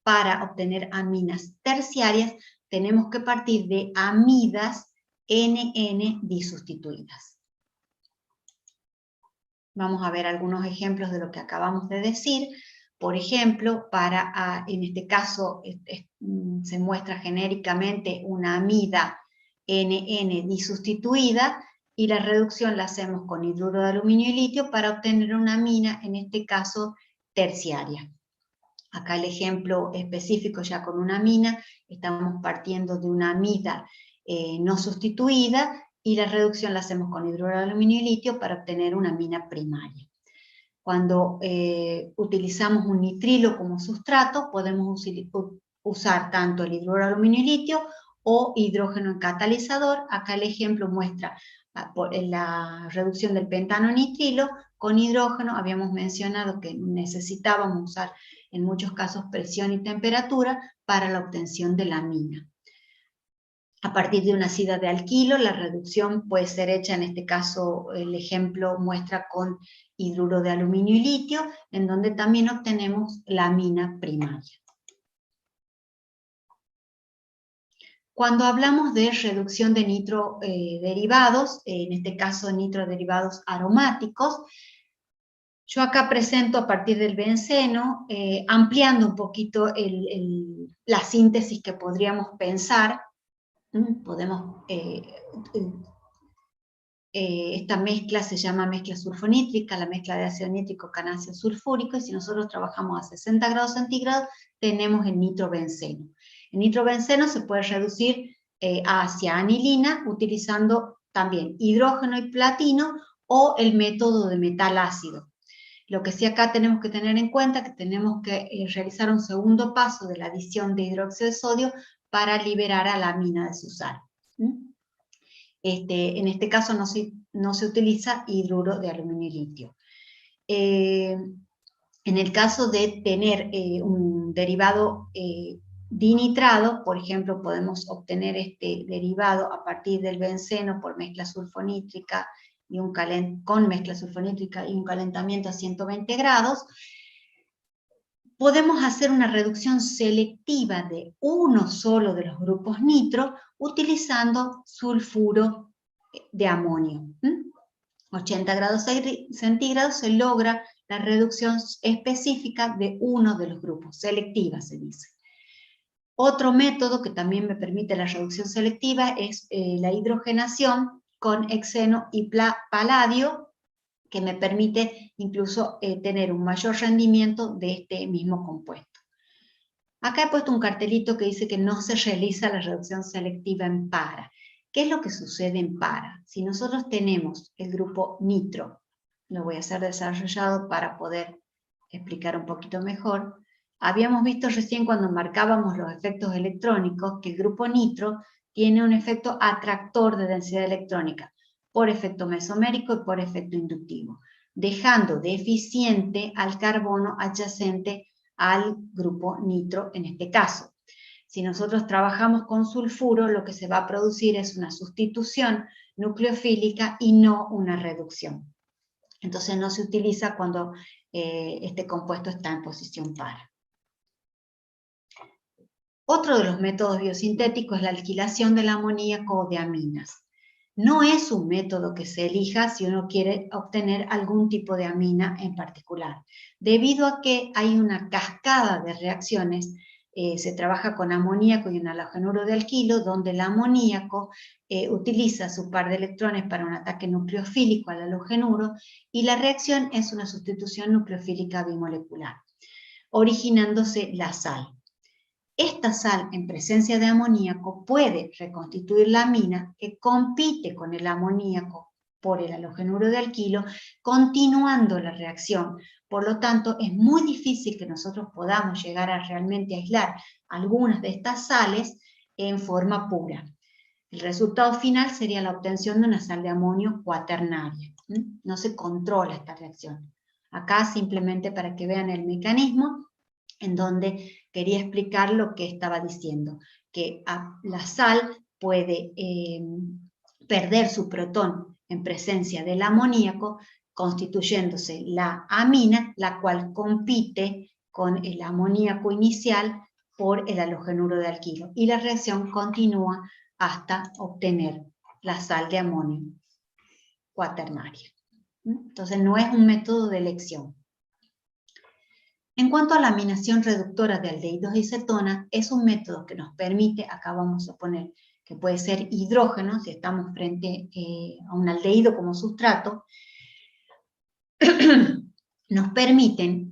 Para obtener aminas terciarias, tenemos que partir de amidas NN disustituidas. Vamos a ver algunos ejemplos de lo que acabamos de decir. Por ejemplo, en este caso se muestra genéricamente una amida NN disustituida, y la reducción la hacemos con hidruro de aluminio y litio para obtener una amina, en este caso terciaria. Acá el ejemplo específico ya con una amina, estamos partiendo de una amida no sustituida, y la reducción la hacemos con hidruro de aluminio y litio para obtener una amina primaria. Cuando utilizamos un nitrilo como sustrato, podemos usar tanto el hidruro de aluminio y litio o hidrógeno en catalizador. Acá el ejemplo muestra la reducción del pentano nitrilo con hidrógeno. Habíamos mencionado que necesitábamos usar en muchos casos presión y temperatura para la obtención de la amina. A partir de una ácida de alquilo, la reducción puede ser hecha, en este caso el ejemplo muestra con hidruro de aluminio y litio, en donde también obtenemos la amina primaria. Cuando hablamos de reducción de nitroderivados, en este caso nitroderivados aromáticos, yo acá presento a partir del benceno, ampliando un poquito la síntesis que podríamos pensar. Podemos, esta mezcla se llama mezcla sulfonítrica, la mezcla de ácido nítrico con ácido sulfúrico, y si nosotros trabajamos a 60 grados centígrados, tenemos el nitrobenceno. El nitrobenceno se puede reducir hacia anilina utilizando también hidrógeno y platino o el método de metal ácido. Lo que sí acá tenemos que tener en cuenta es que tenemos que realizar un segundo paso de la adición de hidróxido de sodio para liberar a la amina de su sal. En este caso no se utiliza hidruro de aluminio y litio. En el caso de tener un derivado dinitrado, por ejemplo, podemos obtener este derivado a partir del benceno por mezcla sulfonítrica y con mezcla sulfonítrica y un calentamiento a 120 grados, podemos hacer una reducción selectiva de uno solo de los grupos nitro utilizando sulfuro de amonio. 80 grados centígrados se logra la reducción específica de uno de los grupos, selectiva se dice. Otro método que también me permite la reducción selectiva es la hidrogenación con hexeno y paladio, que me permite incluso tener un mayor rendimiento de este mismo compuesto. Acá he puesto un cartelito que dice que no se realiza la reducción selectiva en para. ¿Qué es lo que sucede en para? Si nosotros tenemos el grupo nitro, lo voy a hacer desarrollado para poder explicar un poquito mejor. Habíamos visto recién cuando marcábamos los efectos electrónicos que el grupo nitro tiene un efecto atractor de densidad electrónica, por efecto mesomérico y por efecto inductivo, dejando deficiente al carbono adyacente al grupo nitro en este caso. Si nosotros trabajamos con sulfuro, lo que se va a producir es una sustitución nucleofílica y no una reducción. Entonces no se utiliza cuando este compuesto está en posición para. Otro de los métodos biosintéticos es la alquilación del amoníaco o de aminas. No es un método que se elija si uno quiere obtener algún tipo de amina en particular, debido a que hay una cascada de reacciones. Se trabaja con amoníaco y un halogenuro de alquilo, donde el amoníaco utiliza su par de electrones para un ataque nucleofílico al halogenuro, y la reacción es una sustitución nucleofílica bimolecular, originándose la sal. Esta sal, en presencia de amoníaco, puede reconstituir la amina que compite con el amoníaco por el halogenuro de alquilo, continuando la reacción. Por lo tanto, es muy difícil que nosotros podamos llegar a realmente aislar algunas de estas sales en forma pura. El resultado final sería la obtención de una sal de amonio cuaternaria. No se controla esta reacción. Acá simplemente para que vean el mecanismo, en donde quería explicar lo que estaba diciendo, que la sal puede perder su protón en presencia del amoníaco, constituyéndose la amina, la cual compite con el amoníaco inicial por el halogenuro de alquilo, y la reacción continúa hasta obtener la sal de amonio cuaternaria. Entonces no es un método de elección. En cuanto a la aminación reductora de aldehídos y cetonas, es un método que nos permite, acá vamos a poner que puede ser hidrógeno, si estamos frente a un aldehído como sustrato, nos permiten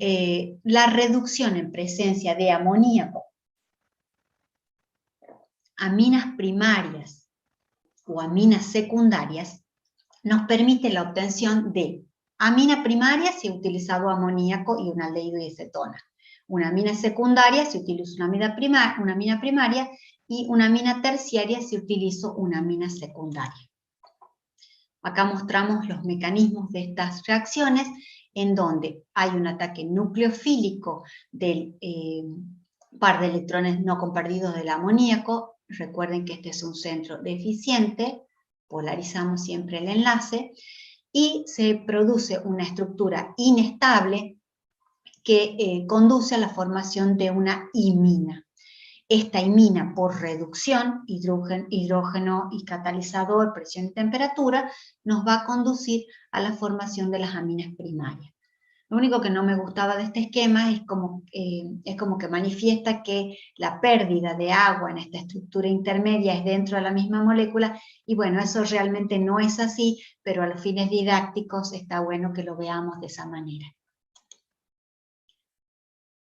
la reducción en presencia de amoníaco, aminas primarias o aminas secundarias, nos permite la obtención de amina primaria si he utilizado amoníaco y un aldehído y acetona. Una amina secundaria si utilizo una amina primaria y una amina terciaria si utilizo una amina secundaria. Acá mostramos los mecanismos de estas reacciones en donde hay un ataque nucleofílico del par de electrones no compartidos del amoníaco. Recuerden que este es un centro deficiente, polarizamos siempre el enlace, y se produce una estructura inestable que conduce a la formación de una imina. Esta imina, por reducción, hidrógeno y catalizador, presión y temperatura, nos va a conducir a la formación de las aminas primarias. Lo único que no me gustaba de este esquema es como que manifiesta que la pérdida de agua en esta estructura intermedia es dentro de la misma molécula, y bueno, eso realmente no es así, pero a los fines didácticos está bueno que lo veamos de esa manera.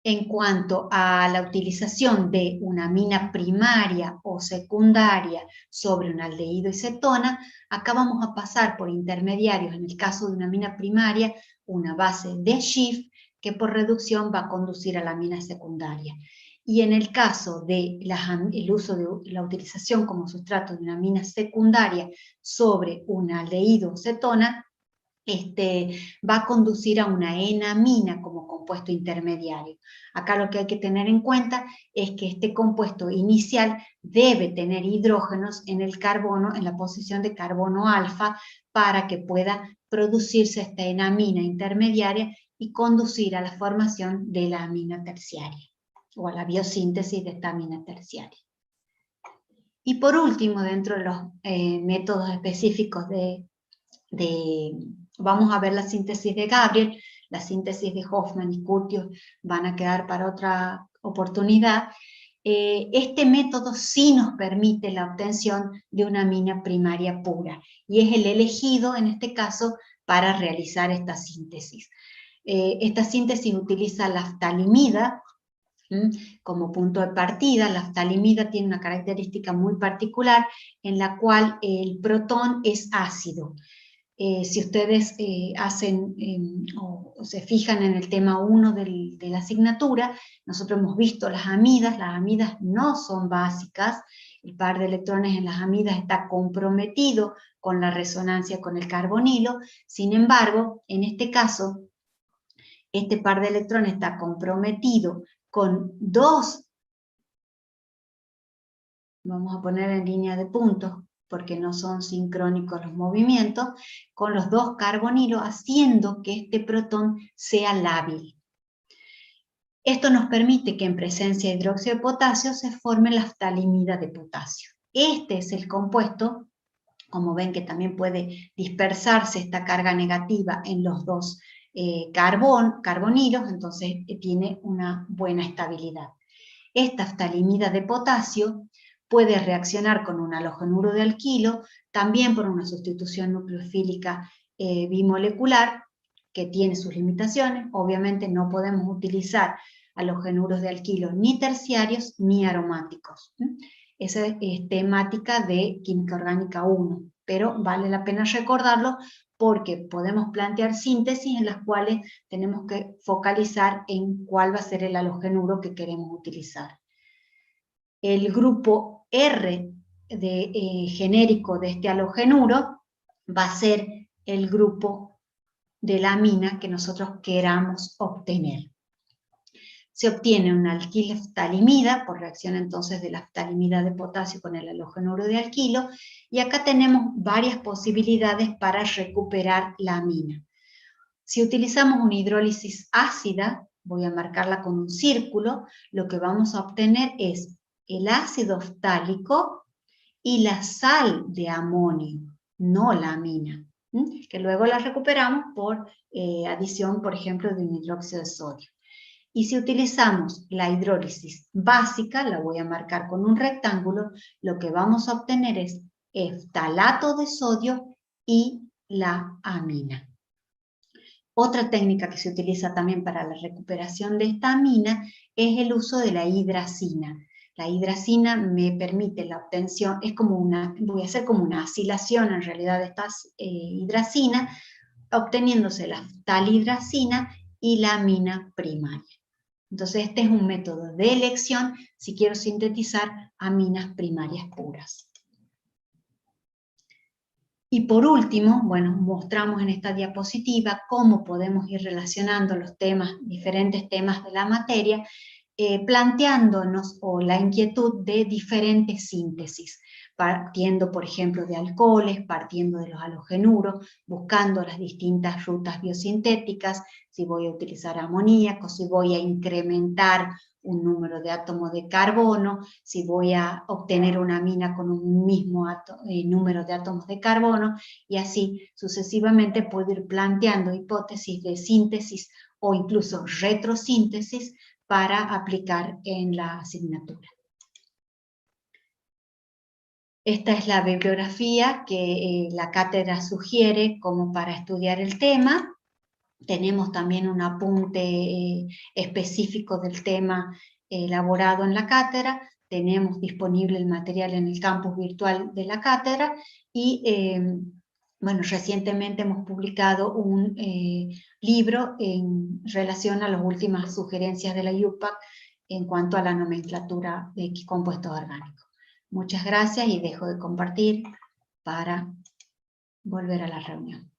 En cuanto a la utilización de una amina primaria o secundaria sobre un aldehído y cetona, acá vamos a pasar por intermediarios, en el caso de una amina primaria, una base de Schiff, que por reducción va a conducir a la amina secundaria. Y en el caso de el uso de la utilización como sustrato de una amina secundaria sobre un aldehído o cetona, va a conducir a una enamina como compuesto intermediario. Acá lo que hay que tener en cuenta es que este compuesto inicial debe tener hidrógenos en el carbono, en la posición de carbono alfa, para que pueda producirse esta enamina intermediaria y conducir a la formación de la amina terciaria, o a la biosíntesis de esta amina terciaria. Y por último, dentro de los métodos específicos vamos a ver la síntesis de Gabriel, la síntesis de Hoffman y Curtius van a quedar para otra oportunidad. Este método sí nos permite la obtención de una amina primaria pura, y es el elegido en este caso para realizar esta síntesis. Esta síntesis utiliza la ftalimida como punto de partida. La ftalimida tiene una característica muy particular en la cual el protón es ácido. Si ustedes o se fijan en el tema 1 de la asignatura, nosotros hemos visto las amidas no son básicas, el par de electrones en las amidas está comprometido con la resonancia con el carbonilo. Sin embargo, en este caso, este par de electrones está comprometido con dos, vamos a poner en línea de puntos, porque no son sincrónicos los movimientos, con los dos carbonilos, haciendo que este protón sea lábil. Esto nos permite que en presencia de hidróxido de potasio se forme la ftalimida de potasio. Este es el compuesto, como ven que también puede dispersarse esta carga negativa en los dos carbonilos, entonces tiene una buena estabilidad. Esta ftalimida de potasio puede reaccionar con un halogenuro de alquilo, también por una sustitución nucleofílica bimolecular, que tiene sus limitaciones. Obviamente no podemos utilizar halogenuros de alquilo ni terciarios ni aromáticos. Esa es temática de Química Orgánica 1, pero vale la pena recordarlo porque podemos plantear síntesis en las cuales tenemos que focalizar en cuál va a ser el halogenuro que queremos utilizar. El grupo R genérico de este halogenuro va a ser el grupo de la amina que nosotros queramos obtener. Se obtiene una alquilftalimida por reacción entonces de la ftalimida de potasio con el halogenuro de alquilo, y acá tenemos varias posibilidades para recuperar la amina. Si utilizamos una hidrólisis ácida, voy a marcarla con un círculo, lo que vamos a obtener es el ácido ftálico y la sal de amonio, no la amina, que luego la recuperamos por adición, por ejemplo, de un hidróxido de sodio. Y si utilizamos la hidrólisis básica, la voy a marcar con un rectángulo, lo que vamos a obtener es eftalato de sodio y la amina. Otra técnica que se utiliza también para la recuperación de esta amina es el uso de la hidracina. La hidracina me permite la obtención, es como voy a hacer como una acilación en realidad de estas hidracina, obteniéndose la talhidracina y la amina primaria. Entonces este es un método de elección si quiero sintetizar aminas primarias puras. Y por último, bueno, mostramos en esta diapositiva cómo podemos ir relacionando los temas, diferentes temas de la materia, planteándonos la inquietud de diferentes síntesis, partiendo, por ejemplo, de alcoholes, partiendo de los halogenuros, buscando las distintas rutas biosintéticas, si voy a utilizar amoníaco, si voy a incrementar un número de átomos de carbono, si voy a obtener una amina con un mismo número de átomos de carbono, y así sucesivamente puedo ir planteando hipótesis de síntesis o incluso retrosíntesis para aplicar en la asignatura. Esta es la bibliografía que la cátedra sugiere como para estudiar el tema. Tenemos también un apunte específico del tema elaborado en la cátedra. Tenemos disponible el material en el campus virtual de la cátedra y bueno, recientemente hemos publicado un libro en relación a las últimas sugerencias de la IUPAC en cuanto a la nomenclatura de compuestos orgánicos. Muchas gracias y dejo de compartir para volver a la reunión.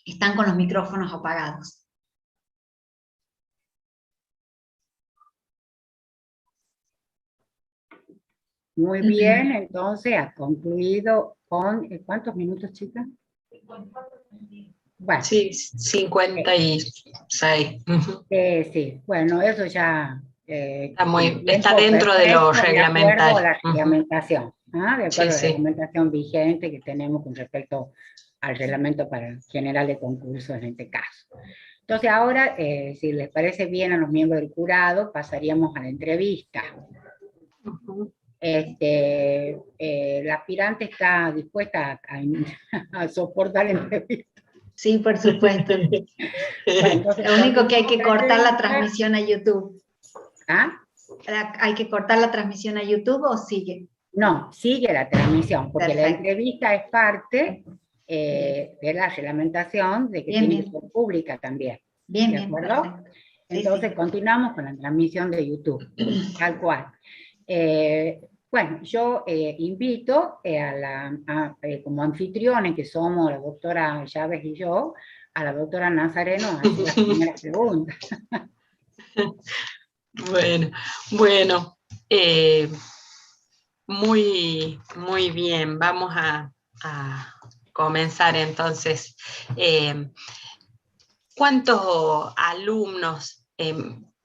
Están con los micrófonos apagados. Muy bien, entonces ha concluido con, ¿cuántos minutos, chicas? Bueno, sí, 56. Sí, bueno, eso ya está dentro de lo reglamentario. De acuerdo a la reglamentación, de acuerdo Sí, a la sí. reglamentación vigente que tenemos con respecto al reglamento para general de concursos en este caso. Entonces ahora, si les parece bien a los miembros del jurado, pasaríamos a la entrevista. La aspirante está dispuesta a soportar la entrevista. Sí, por supuesto. Bueno, entonces, lo único que hay que cortar la transmisión a YouTube. ¿Ah? ¿Hay que cortar la transmisión a YouTube o sigue? No, sigue la transmisión, porque Perfecto. la entrevista es parte de la reglamentación de que tiene que ser pública también. Bien, ¿de acuerdo? Perfecto. Entonces sí. Continuamos con la transmisión de YouTube, tal cual. Bueno, yo invito como anfitriones que somos la doctora Chávez y yo, a la doctora Nazareno a hacer las primeras preguntas. Bueno, muy bien, vamos a comenzar entonces. ¿Cuántos alumnos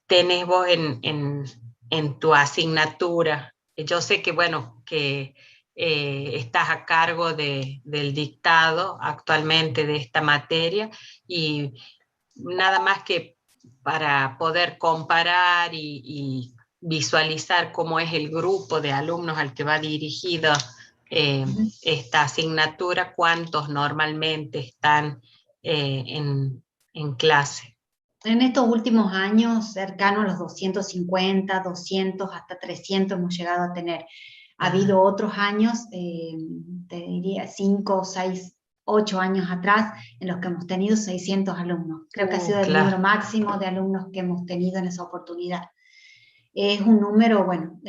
tenés vos en tu asignatura? Yo sé que, bueno, que estás a cargo del dictado actualmente de esta materia, y nada más que para poder comparar y visualizar cómo es el grupo de alumnos al que va dirigida esta asignatura, cuántos normalmente están en clase. En estos últimos años, cercano a los 250, 200, hasta 300 hemos llegado a tener. Ha habido otros años, te diría 5, 6, 8 años atrás, en los que hemos tenido 600 alumnos. Creo que ha sido el número máximo de alumnos que hemos tenido en esa oportunidad. Es un número, bueno,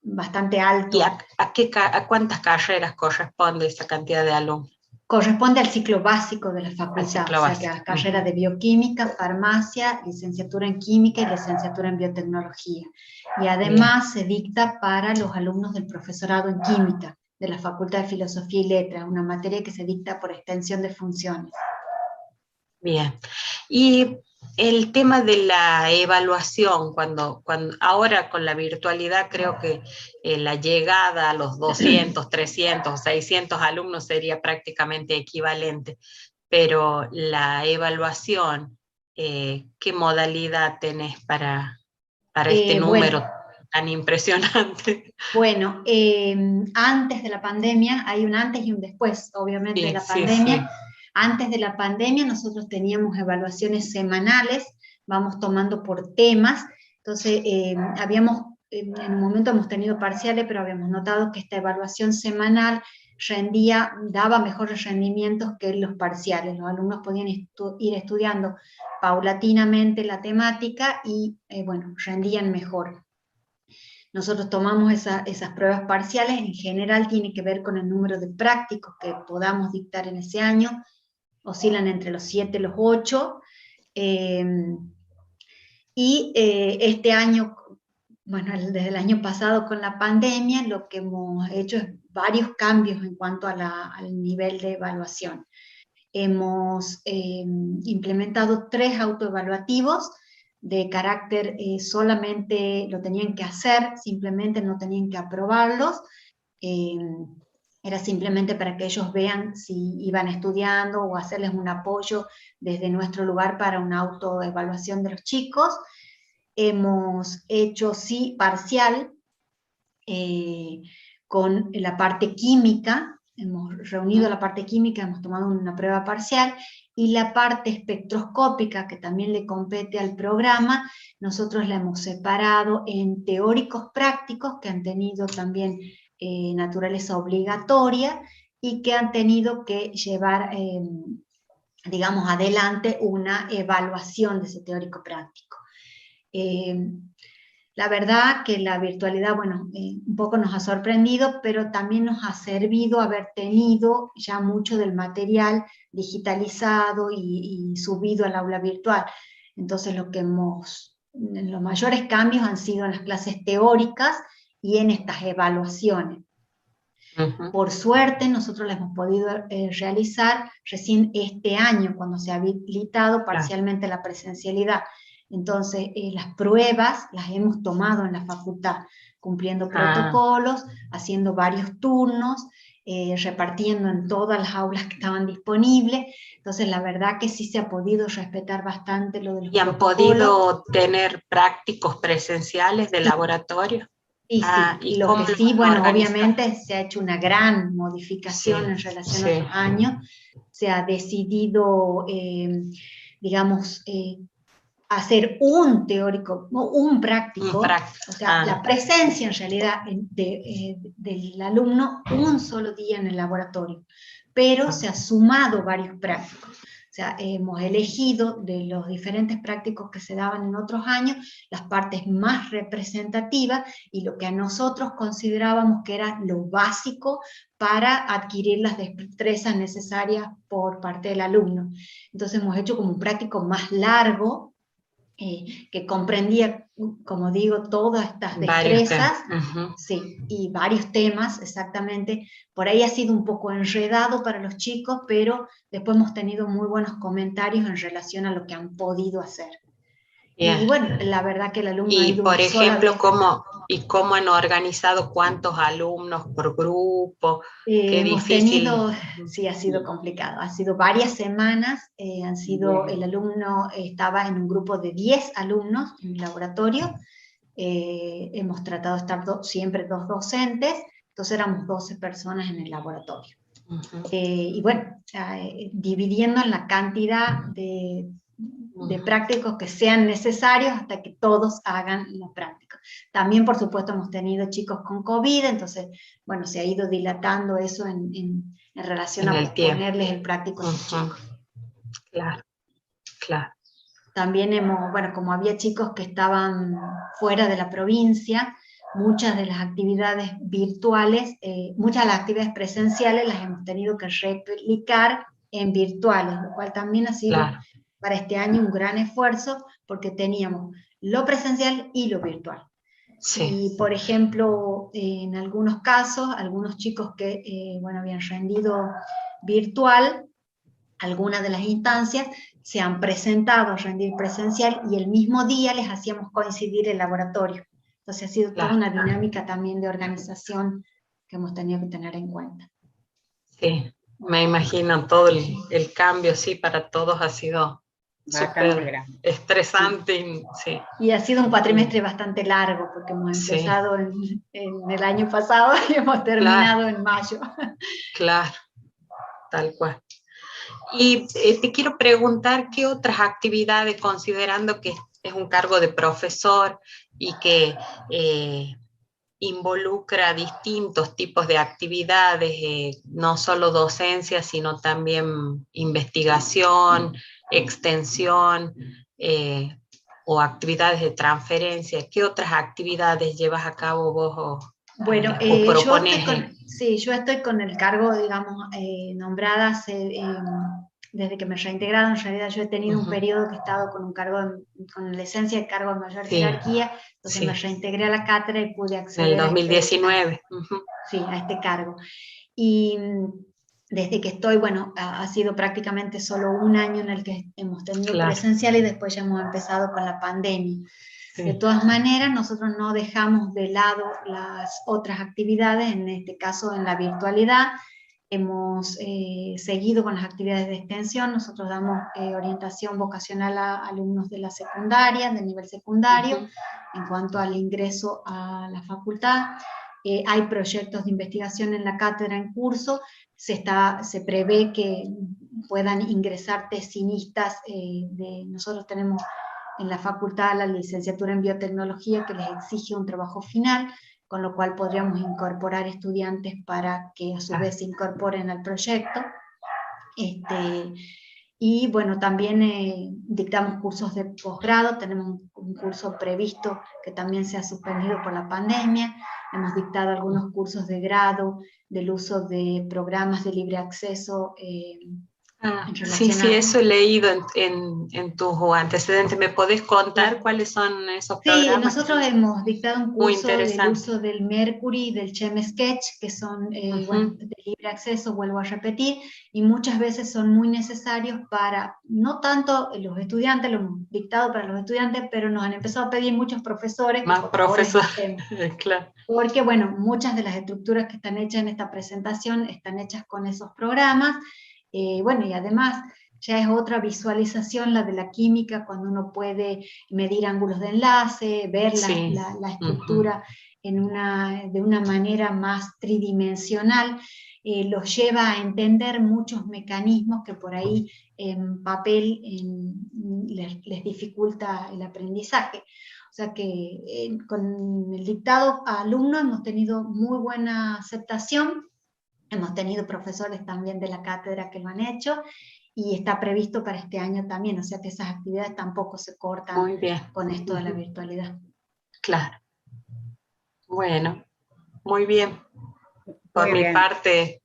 bastante alto. ¿Y a cuántas carreras corresponde esa cantidad de alumnos? Corresponde al ciclo básico de la facultad, o sea que a las carreras de bioquímica, farmacia, licenciatura en química y licenciatura en biotecnología. Y además se dicta para los alumnos del profesorado en química, de la Facultad de Filosofía y Letras, una materia que se dicta por extensión de funciones. Bien. Y el tema de la evaluación, cuando ahora con la virtualidad creo que la llegada a los 200, 300, 600 alumnos sería prácticamente equivalente, pero la evaluación, ¿qué modalidad tenés para este número tan impresionante. Bueno, antes de la pandemia, hay un antes y un después, obviamente, Sí, de la sí, pandemia. sí. Antes de la pandemia nosotros teníamos evaluaciones semanales, vamos tomando por temas, entonces en un momento hemos tenido parciales, pero habíamos notado que esta evaluación semanal daba mejores rendimientos que los parciales. Los alumnos podían ir estudiando paulatinamente la temática y, bueno, rendían mejor. Nosotros tomamos esas pruebas parciales, en general tiene que ver con el número de prácticos que podamos dictar en ese año, oscilan entre los 7 y los 8, este año, bueno, desde el año pasado con la pandemia, lo que hemos hecho es varios cambios en cuanto al nivel de evaluación. Hemos implementado 3 autoevaluativos de carácter solamente lo tenían que hacer, simplemente no tenían que aprobarlos, era simplemente para que ellos vean si iban estudiando o hacerles un apoyo desde nuestro lugar para una autoevaluación de los chicos. Hemos hecho sí parcial con la parte química, hemos reunido la parte química, hemos tomado una prueba parcial, y la parte espectroscópica, que también le compete al programa, nosotros la hemos separado en teóricos prácticos, que han tenido también naturaleza obligatoria, y que han tenido que llevar, digamos, adelante una evaluación de ese teórico práctico. La verdad que la virtualidad, bueno, un poco nos ha sorprendido, pero también nos ha servido haber tenido ya mucho del material digitalizado y subido al aula virtual. Entonces los mayores cambios han sido en las clases teóricas y en estas evaluaciones. Por suerte, nosotros las hemos podido realizar recién este año, cuando se ha habilitado parcialmente la presencialidad. Entonces, las pruebas las hemos tomado en la facultad, cumpliendo protocolos, haciendo varios turnos, repartiendo en todas las aulas que estaban disponibles. Entonces, la verdad que sí se ha podido respetar bastante lo de los protocolos. ¿Y han podido tener prácticos presenciales de laboratorio? Y sí, ¿y lo cómo que sí, lo bueno, organizan? obviamente se ha hecho una gran modificación en relación a otros años, se ha decidido, digamos, hacer un teórico, un práctico, o sea, la presencia en realidad del alumno un solo día en el laboratorio, pero se ha sumado varios prácticos. O sea, hemos elegido de los diferentes prácticos que se daban en otros años las partes más representativas y lo que a nosotros considerábamos que era lo básico para adquirir las destrezas necesarias por parte del alumno. Entonces hemos hecho como un práctico más largo, que comprendía, como digo, todas estas destrezas, sí, y varios temas, exactamente. Por ahí ha sido un poco enredado para los chicos, pero después hemos tenido muy buenos comentarios en relación a lo que han podido hacer. Yeah. Y bueno, la verdad que el alumno ha ido por ejemplo, vez. ¿cómo han organizado cuántos alumnos por grupo? Qué hemos difícil. Tenido, sí, ha sido complicado, ha sido varias semanas, el alumno estaba en un grupo de 10 alumnos en el laboratorio, hemos tratado de estar siempre 2 docentes, entonces éramos 12 personas en el laboratorio. Y bueno, dividiendo en la cantidad de prácticos que sean necesarios hasta que todos hagan los prácticos. También, por supuesto, hemos tenido chicos con COVID, entonces, bueno, se ha ido dilatando eso en relación a ponerles el práctico a los chicos. Claro, claro. También bueno, como había chicos que estaban fuera de la provincia, muchas de las actividades virtuales, muchas de las actividades presenciales las hemos tenido que replicar en virtuales, lo cual también ha sido para este año un gran esfuerzo, porque teníamos lo presencial y lo virtual. Sí. Y, por ejemplo, en algunos casos, algunos chicos que bueno, habían rendido virtual, algunas de las instancias se han presentado a rendir presencial y el mismo día les hacíamos coincidir el laboratorio. Entonces ha sido toda una dinámica también de organización que hemos tenido que tener en cuenta. Sí, me imagino todo el cambio, sí, para todos ha sido bastante grande. Estresante, sí. Y ha sido un cuatrimestre bastante largo, porque hemos empezado en el año pasado y hemos terminado en mayo. Claro, tal cual. Y te quiero preguntar, ¿qué otras actividades, considerando que es un cargo de profesor y que involucra distintos tipos de actividades, no solo docencia, sino también investigación, extensión o actividades de transferencia? ¿Qué otras actividades llevas a cabo vos Bueno, o propones? yo estoy con el cargo, digamos, nombrada desde que me reintegraron. En realidad yo he tenido un periodo que he estado con un cargo, con licencia de cargo de mayor jerarquía, entonces me reintegré a la cátedra y pude acceder en el 2019. A este cargo. Y desde que estoy, bueno, ha sido prácticamente solo un año en el que hemos tenido presencial y después ya hemos empezado con la pandemia. De todas maneras, nosotros no dejamos de lado las otras actividades, en este caso en la virtualidad. Hemos seguido con las actividades de extensión. Nosotros damos orientación vocacional a alumnos de la secundaria, del nivel secundario, en cuanto al ingreso a la facultad. Hay proyectos de investigación en la cátedra en curso. Se prevé que puedan ingresar tesinistas. Nosotros tenemos en la facultad la licenciatura en biotecnología que les exige un trabajo final, con lo cual podríamos incorporar estudiantes para que a su vez se incorporen al proyecto. Y bueno, también dictamos cursos de posgrado. Tenemos un curso previsto que también se ha suspendido por la pandemia. Hemos dictado algunos cursos de grado del uso de programas de libre acceso. Sí, eso he leído en tus antecedentes. ¿Me podés contar cuáles son esos programas? Sí, nosotros hemos dictado un curso del uso del Mercury y del ChemSketch, que son de libre acceso, vuelvo a repetir, y muchas veces son muy necesarios para, no tanto los estudiantes, lo hemos dictado para los estudiantes, pero nos han empezado a pedir muchos profesores. Más profesores, claro. Porque, bueno, muchas de las estructuras que están hechas en esta presentación están hechas con esos programas. Bueno, y además ya es otra visualización la de la química, cuando uno puede medir ángulos de enlace, ver la estructura de una manera más tridimensional, los lleva a entender muchos mecanismos que por ahí en papel les dificulta el aprendizaje. O sea que con el dictado a alumnos hemos tenido muy buena aceptación. Hemos tenido profesores también de la cátedra que lo han hecho, y está previsto para este año también, o sea que esas actividades tampoco se cortan con esto de la virtualidad. Claro. Bueno, muy bien. Por mi parte,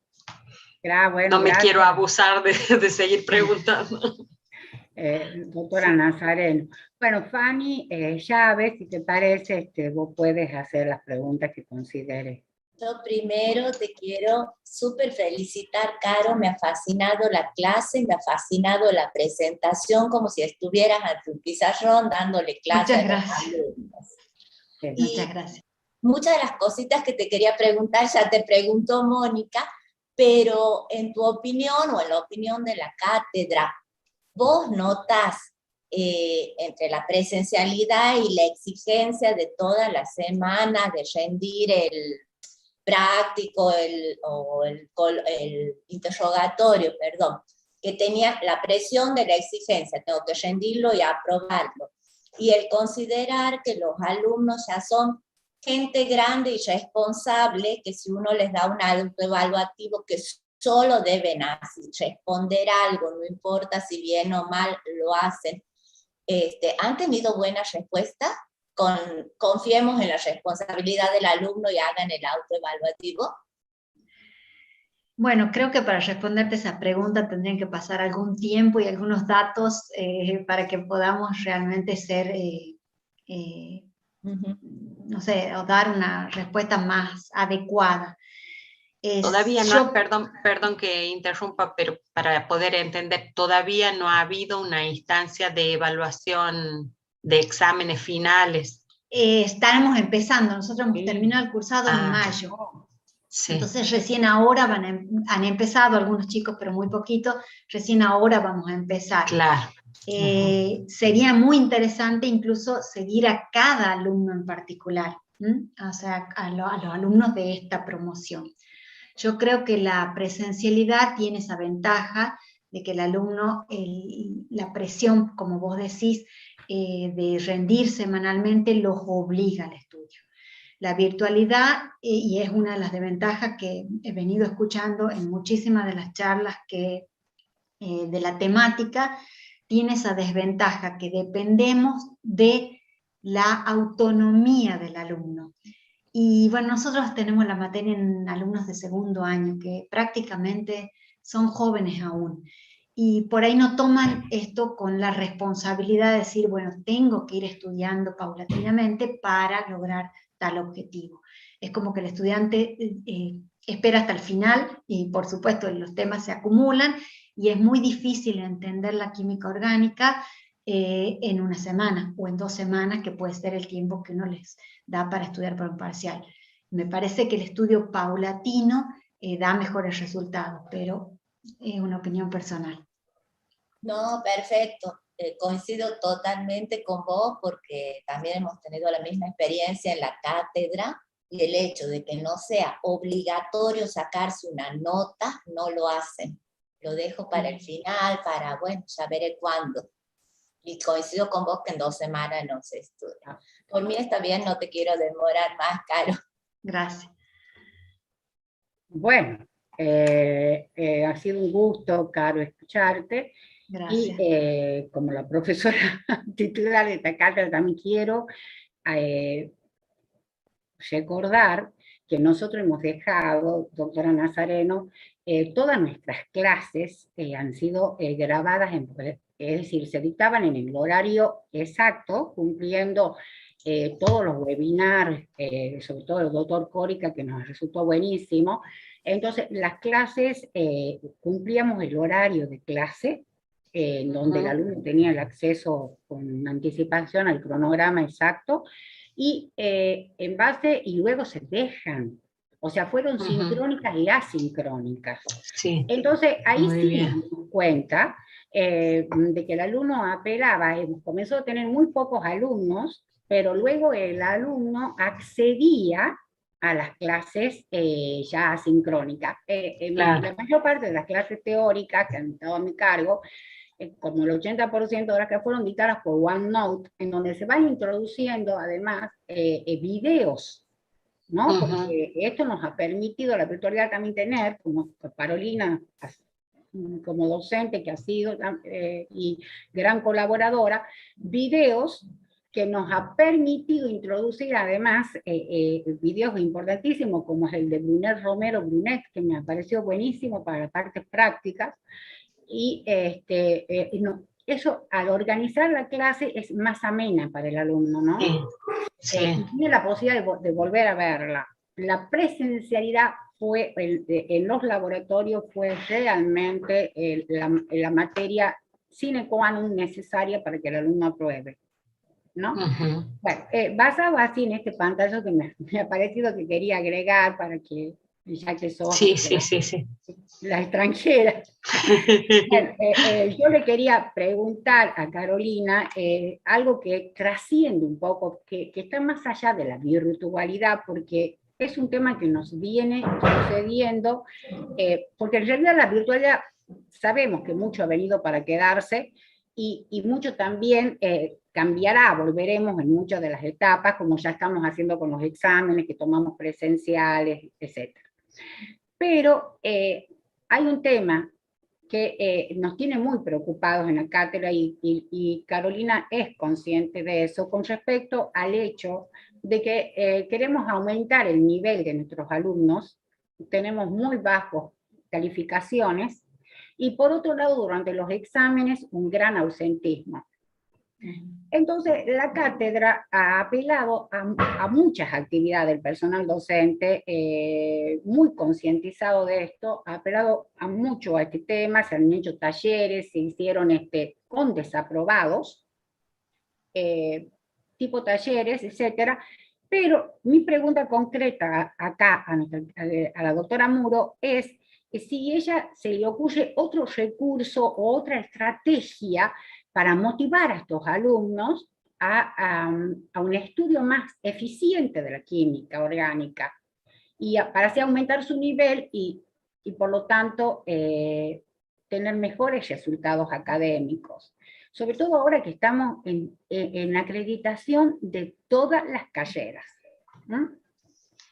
no me quiero abusar de seguir preguntando. Doctora Nazareno. Bueno, Fanny, ya a ver si te parece, vos puedes hacer las preguntas que consideres. Yo primero te quiero súper felicitar, Caro. Me ha fascinado la clase, me ha fascinado la presentación, como si estuvieras a tu pizarrón dándole clase a los alumnos. Muchas gracias. Muchas de las cositas que te quería preguntar ya te preguntó Mónica, pero en tu opinión o en la opinión de la cátedra, ¿vos notas entre la presencialidad y la exigencia de toda la semana de rendir el práctico el interrogatorio, que tenía la presión de la exigencia, tengo que rendirlo y aprobarlo, y el considerar que los alumnos ya son gente grande y responsable, que si uno les da un autoevaluativo que solo deben responder algo, no importa si bien o mal lo hacen, ¿han tenido buena respuesta? Confiemos en la responsabilidad del alumno y hagan el autoevaluativo. Bueno, creo que para responderte esa pregunta tendrían que pasar algún tiempo y algunos datos para que podamos realmente ser, no sé, o dar una respuesta más adecuada. Todavía no, perdón que interrumpa, pero para poder entender, todavía no ha habido una instancia de evaluación de exámenes finales. Estamos empezando, nosotros hemos terminado el cursado en mayo. Sí. Entonces recién ahora han empezado algunos chicos, pero muy poquito, recién ahora vamos a empezar. Claro. sería muy interesante incluso seguir a cada alumno en particular, o sea, a los alumnos de esta promoción. Yo creo que la presencialidad tiene esa ventaja de que el alumno, la presión, como vos decís, de rendir semanalmente los obliga al estudio. La virtualidad, y es una de las desventajas que he venido escuchando en muchísimas de las charlas de la temática, tiene esa desventaja que dependemos de la autonomía del alumno. Y bueno, nosotros tenemos la materia en alumnos de segundo año, que prácticamente son jóvenes aún. Y por ahí no toman esto con la responsabilidad de decir, bueno, tengo que ir estudiando paulatinamente para lograr tal objetivo. Es como que el estudiante espera hasta el final y por supuesto los temas se acumulan y es muy difícil entender la química orgánica en una semana o en 2 semanas, que puede ser el tiempo que uno les da para estudiar para un parcial. Me parece que el estudio paulatino da mejores resultados, pero es una opinión personal. No, perfecto. Coincido totalmente con vos porque también hemos tenido la misma experiencia en la cátedra y el hecho de que no sea obligatorio sacarse una nota, no lo hacen. Lo dejo para el final, para, bueno, ya veré cuándo. Y coincido con vos que en 2 semanas no se estudia. Por mí está bien, no te quiero demorar más, Caro. Gracias. Bueno, ha sido un gusto, Caro, escucharte. Gracias. Y como la profesora titular de esta cátedra, también quiero recordar que nosotros hemos dejado, doctora Nazareno, todas nuestras clases han sido grabadas, es decir, se dictaban en el horario exacto, cumpliendo todos los webinars, sobre todo el doctor Córica, que nos resultó buenísimo. Entonces, las clases, cumplíamos el horario de clase, donde el alumno tenía el acceso con anticipación al cronograma exacto, y en base, y luego se dejan, o sea, fueron sincrónicas y asincrónicas. Sí. Entonces, ahí Muy sí bien. nos dimos cuenta de que el alumno apelaba, comenzó a tener muy pocos alumnos, pero luego el alumno accedía a las clases ya asincrónicas. Claro. La mayor parte de las clases teóricas que han estado a mi cargo, como el 80% de las que fueron dictadas por OneNote, en donde se van introduciendo además videos, ¿no? Porque esto nos ha permitido la virtualidad también tener, como Carolina, como docente que ha sido y gran colaboradora, videos que nos ha permitido introducir además videos importantísimos, como es el de Brunet Romero Brunet, que me ha parecido buenísimo para las partes prácticas. Y no, eso, al organizar la clase, es más amena para el alumno, ¿no? Sí, sí. Y tiene la posibilidad de volver a verla. La presencialidad fue, en los laboratorios, fue realmente la materia sine qua non necesaria para que el alumno apruebe, ¿no? Bueno, basado así en este pantallazo que me ha parecido que quería agregar para que, ya que sos Sí. la extranjera. Bueno, yo le quería preguntar a Carolina algo que trasciende un poco, que está más allá de la virtualidad, porque es un tema que nos viene sucediendo, porque en realidad la virtualidad sabemos que mucho ha venido para quedarse y mucho también cambiará, volveremos en muchas de las etapas, como ya estamos haciendo con los exámenes que tomamos presenciales, etc. Pero hay un tema que nos tiene muy preocupados en la cátedra y Carolina es consciente de eso con respecto al hecho de que queremos aumentar el nivel de nuestros alumnos, tenemos muy bajas calificaciones y por otro lado durante los exámenes un gran ausentismo. Entonces, la cátedra ha apelado a muchas actividades del personal docente, muy concientizado de esto, ha apelado mucho a este tema, se han hecho talleres, se hicieron con desaprobados, tipo talleres, etcétera. Pero mi pregunta concreta acá a la doctora Muro es si ella se le ocurre otro recurso o otra estrategia para motivar a estos alumnos a un estudio más eficiente de la química orgánica, y para así aumentar su nivel y por lo tanto tener mejores resultados académicos. Sobre todo ahora que estamos en acreditación de todas las carreras.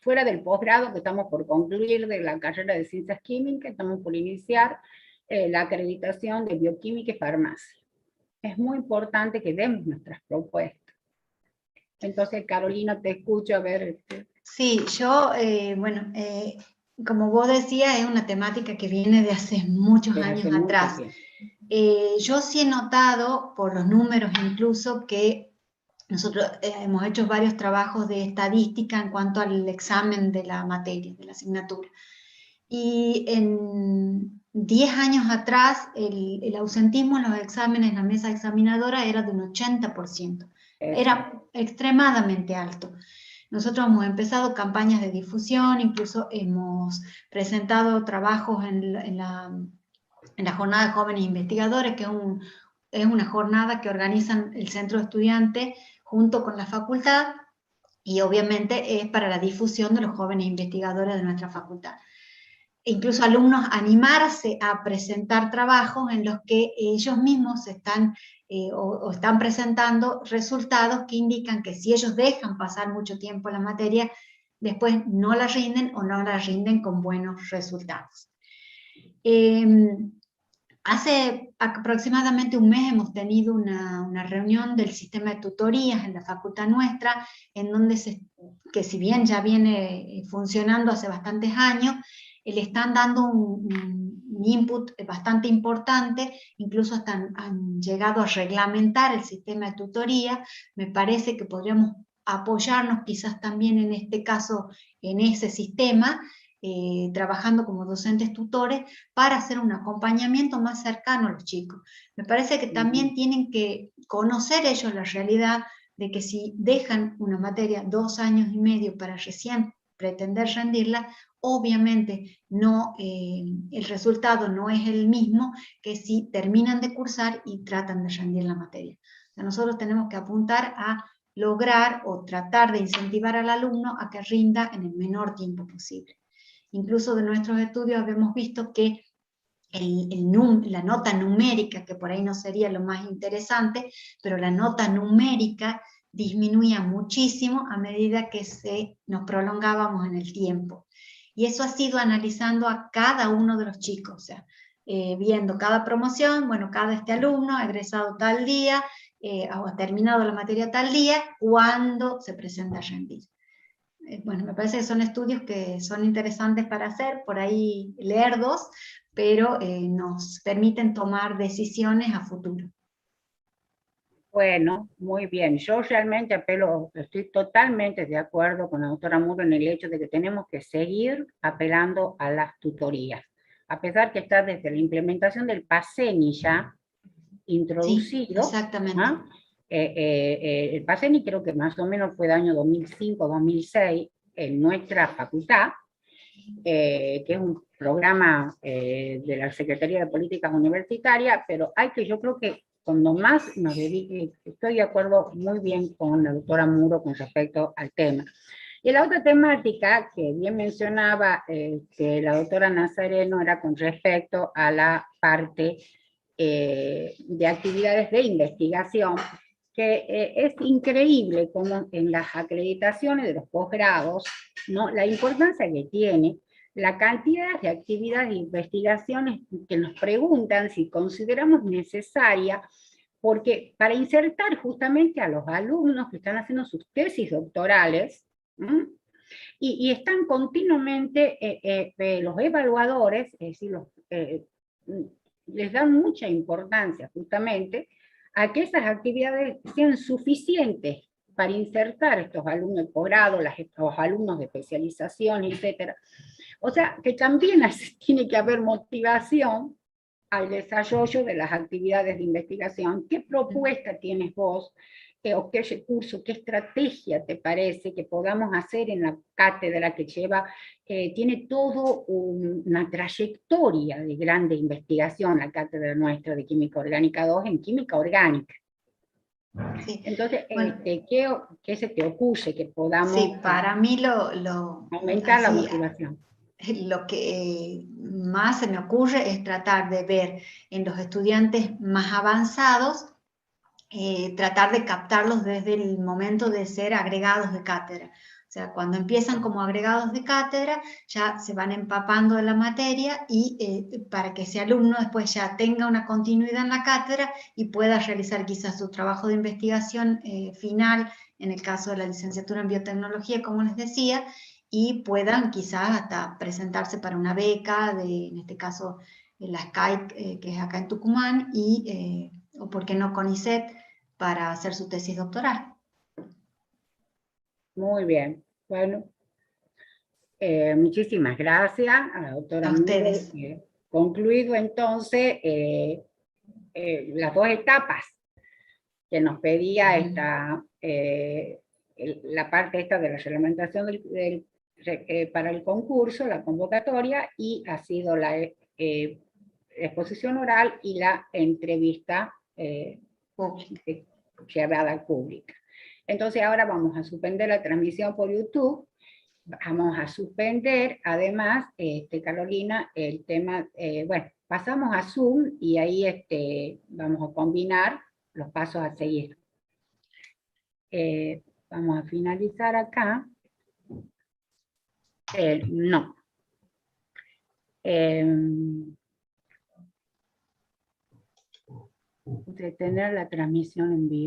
Fuera del posgrado que estamos por concluir de la carrera de Ciencias Químicas, estamos por iniciar la acreditación de Bioquímica y Farmacia. Es muy importante que demos nuestras propuestas. Entonces, Carolina, te escucho, a ver. Sí, yo, bueno, como vos decías, es una temática que viene de hace muchos años atrás. Yo sí he notado, por los números incluso, que nosotros hemos hecho varios trabajos de estadística en cuanto al examen de la materia, de la asignatura. Y en 10 años atrás, el ausentismo en los exámenes, en la mesa examinadora, era de un 80%. Era extremadamente alto. Nosotros hemos empezado campañas de difusión, incluso hemos presentado trabajos en la jornada de jóvenes investigadores, que es una jornada que organizan el centro de estudiantes junto con la facultad, y obviamente es para la difusión de los jóvenes investigadores de nuestra facultad. Incluso alumnos animarse a presentar trabajos en los que ellos mismos están están presentando resultados que indican que si ellos dejan pasar mucho tiempo la materia, después no la rinden o no la rinden con buenos resultados. Hace aproximadamente un mes hemos tenido una reunión del sistema de tutorías en la facultad nuestra, en donde que si bien ya viene funcionando hace bastantes años, le están dando un input bastante importante, incluso hasta han llegado a reglamentar el sistema de tutoría. Me parece que podríamos apoyarnos quizás también en este caso, en ese sistema, trabajando como docentes tutores para hacer un acompañamiento más cercano a los chicos. Me parece que también tienen que conocer ellos la realidad de que si dejan una materia 2 años y medio para recién pretender rendirla, obviamente no, el resultado no es el mismo que si terminan de cursar y tratan de rendir la materia. O sea, nosotros tenemos que apuntar a lograr o tratar de incentivar al alumno a que rinda en el menor tiempo posible. Incluso de nuestros estudios hemos visto que la nota numérica, que por ahí no sería lo más interesante, pero la nota numérica disminuía muchísimo a medida que nos prolongábamos en el tiempo. Y eso ha sido analizando a cada uno de los chicos, o sea, viendo cada promoción, bueno, cada alumno ha egresado tal día, ha terminado la materia tal día, cuando se presenta a rendir. Bueno, me parece que son estudios que son interesantes para hacer, por ahí lerdos, pero nos permiten tomar decisiones a futuro. Bueno, muy bien. Yo realmente estoy totalmente de acuerdo con la doctora Muro en el hecho de que tenemos que seguir apelando a las tutorías. A pesar que está desde la implementación del PASENI ya introducido. Sí, exactamente. El PASENI creo que más o menos fue de año 2005-2006 en nuestra facultad, que es un programa de la Secretaría de Políticas Universitarias, pero yo creo que cuando más nos dedique, estoy de acuerdo muy bien con la doctora Muro con respecto al tema. Y la otra temática que bien mencionaba que la doctora Nazareno era con respecto a la parte de actividades de investigación, que es increíble como en las acreditaciones de los posgrados, ¿no?, la importancia que tiene la cantidad de actividades de investigaciones que nos preguntan si consideramos necesaria, porque para insertar justamente a los alumnos que están haciendo sus tesis doctorales, y están continuamente los evaluadores, es decir, les dan mucha importancia justamente a que esas actividades sean suficientes para insertar a estos alumnos de posgrado, los alumnos de especialización, etc. O sea, que también tiene que haber motivación al desarrollo de las actividades de investigación. ¿Qué propuesta tienes vos o qué recurso, qué estrategia te parece que podamos hacer en la cátedra que tiene todo una trayectoria de grande investigación, la cátedra nuestra de Química Orgánica 2 en Química Orgánica. Sí. Entonces, Bueno, ¿qué se te ocurre que podamos sí, para mí aumentar la así, motivación? lo que más se me ocurre es tratar de ver en los estudiantes más avanzados, tratar de captarlos desde el momento de ser agregados de cátedra. O sea, cuando empiezan como agregados de cátedra, ya se van empapando de la materia y para que ese alumno después ya tenga una continuidad en la cátedra y pueda realizar quizás su trabajo de investigación final, en el caso de la licenciatura en biotecnología, como les decía, y puedan quizás hasta presentarse para una beca, en este caso la SCAIC, que es acá en Tucumán, o por qué no CONICET, para hacer su tesis doctoral. Muy bien. Bueno, muchísimas gracias a la doctora A Muro. ustedes. Concluido entonces las 2 etapas que nos pedía la parte esta de la reglamentación para el concurso, la convocatoria, y ha sido la exposición oral y la entrevista llevada pública. Entonces ahora vamos a suspender la transmisión por YouTube. Vamos a suspender, además, Carolina, el tema, bueno, pasamos a Zoom y ahí vamos a combinar los pasos a seguir. Vamos a finalizar acá. No. Detener la transmisión en vivo.